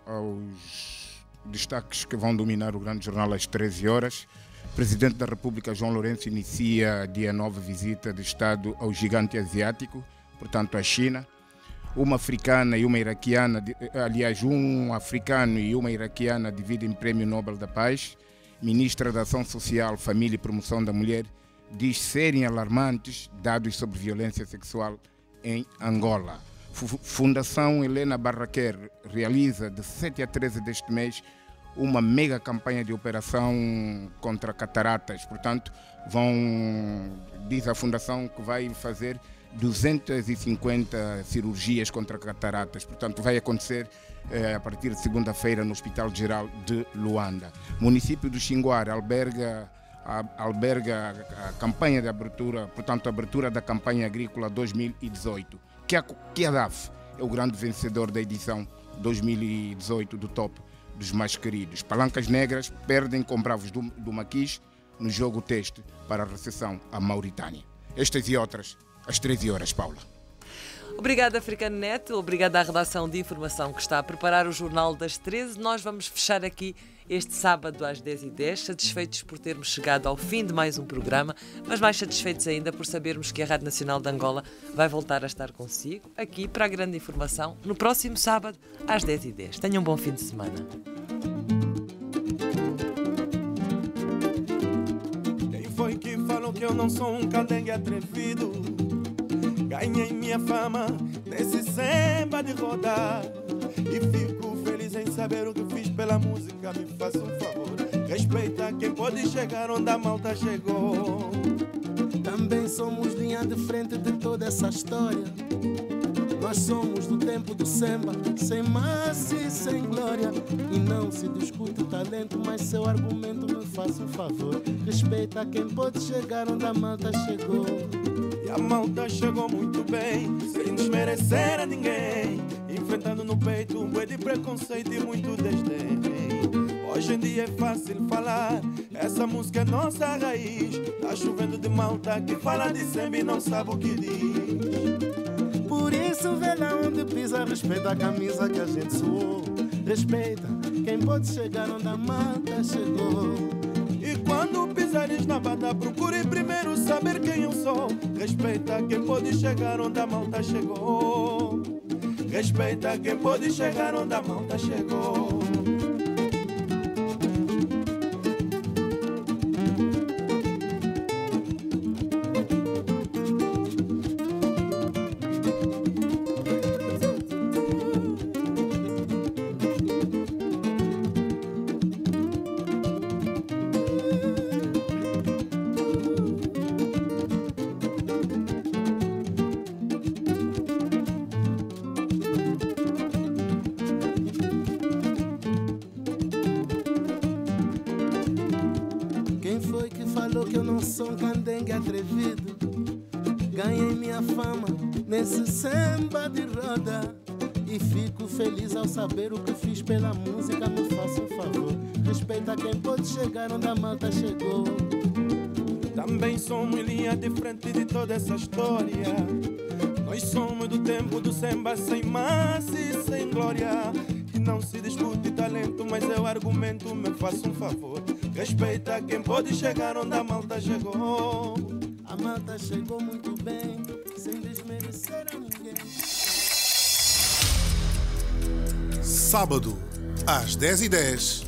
aos destaques que vão dominar o grande jornal às 13 horas. O Presidente da República, João Lourenço, inicia dia 9 visita de Estado ao gigante asiático, portanto à China. Uma africana e uma iraquiana, aliás, um africano e uma iraquiana dividem Prêmio Nobel da Paz. Ministra da Ação Social, Família e Promoção da Mulher diz serem alarmantes dados sobre violência sexual em Angola. Fundação Helena Barraquer realiza de 7 a 13 deste mês uma mega campanha de operação contra cataratas. Portanto, diz a Fundação que vai fazer 250 cirurgias contra cataratas. Portanto, vai acontecer a partir de segunda-feira no Hospital Geral de Luanda. O município do Xinguara alberga a campanha de abertura, portanto, a abertura da campanha agrícola 2018. Que a DAF é o grande vencedor da edição 2018 do Top dos Mais Queridos. Palancas Negras perdem com Bravos do Maquis no jogo teste para a recepção à Mauritânia. Estas e outras, às 13 horas, Paula. Obrigada, Africano Net. Obrigada à redação de informação que está a preparar o Jornal das 13. Nós vamos fechar aqui este sábado às 10h10, satisfeitos por termos chegado ao fim de mais um programa, mas mais satisfeitos ainda por sabermos que a Rádio Nacional de Angola vai voltar a estar consigo, aqui para a grande informação, no próximo sábado às 10h10. Tenham um bom fim de semana. Quem foi que falou que eu não sou um cadengue atrevido? Ganhei minha fama nesse samba de rodar e fico feliz em saber o que fiz pela música. Me faça um favor, respeita quem pode chegar onde a malta chegou. Também somos linha de frente de toda essa história. Nós somos do tempo do samba, sem massa e sem glória. E não se discute talento, mas seu argumento me faça um favor. Respeita quem pode chegar onde a malta chegou. E a malta chegou muito bem, sem desmerecer a ninguém, enfrentando no peito um bué de preconceito e muito desdém. Hoje em dia é fácil falar, essa música é nossa raiz. Tá chovendo de malta que fala de samba e não sabe o que diz. Por isso vê lá onde pisa, respeita a camisa que a gente suou. Respeita quem pode chegar onde a malta chegou. E quando pisares na banda, procure primeiro saber quem eu sou. Respeita quem pode chegar onde a malta chegou. Respeita quem pode chegar onde a malta chegou. Que eu não sou um candengue atrevido. Ganhei minha fama nesse samba de roda E fico feliz ao saber o que fiz pela música. Me faça um favor, respeita quem pode chegar onde a malta chegou. Também somos linha de frente de toda essa história. Nós somos do tempo do samba sem massa e sem glória. E não se discute talento, mas eu argumento, me faça um favor, respeita quem pode chegar onde a malta chegou. A malta chegou muito bem, sem desmerecer a ninguém. Sábado, às 10h10,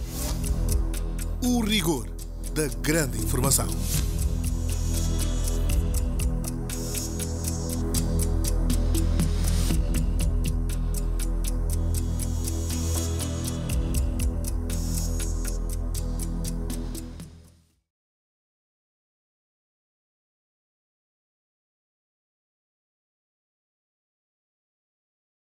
o rigor da grande informação.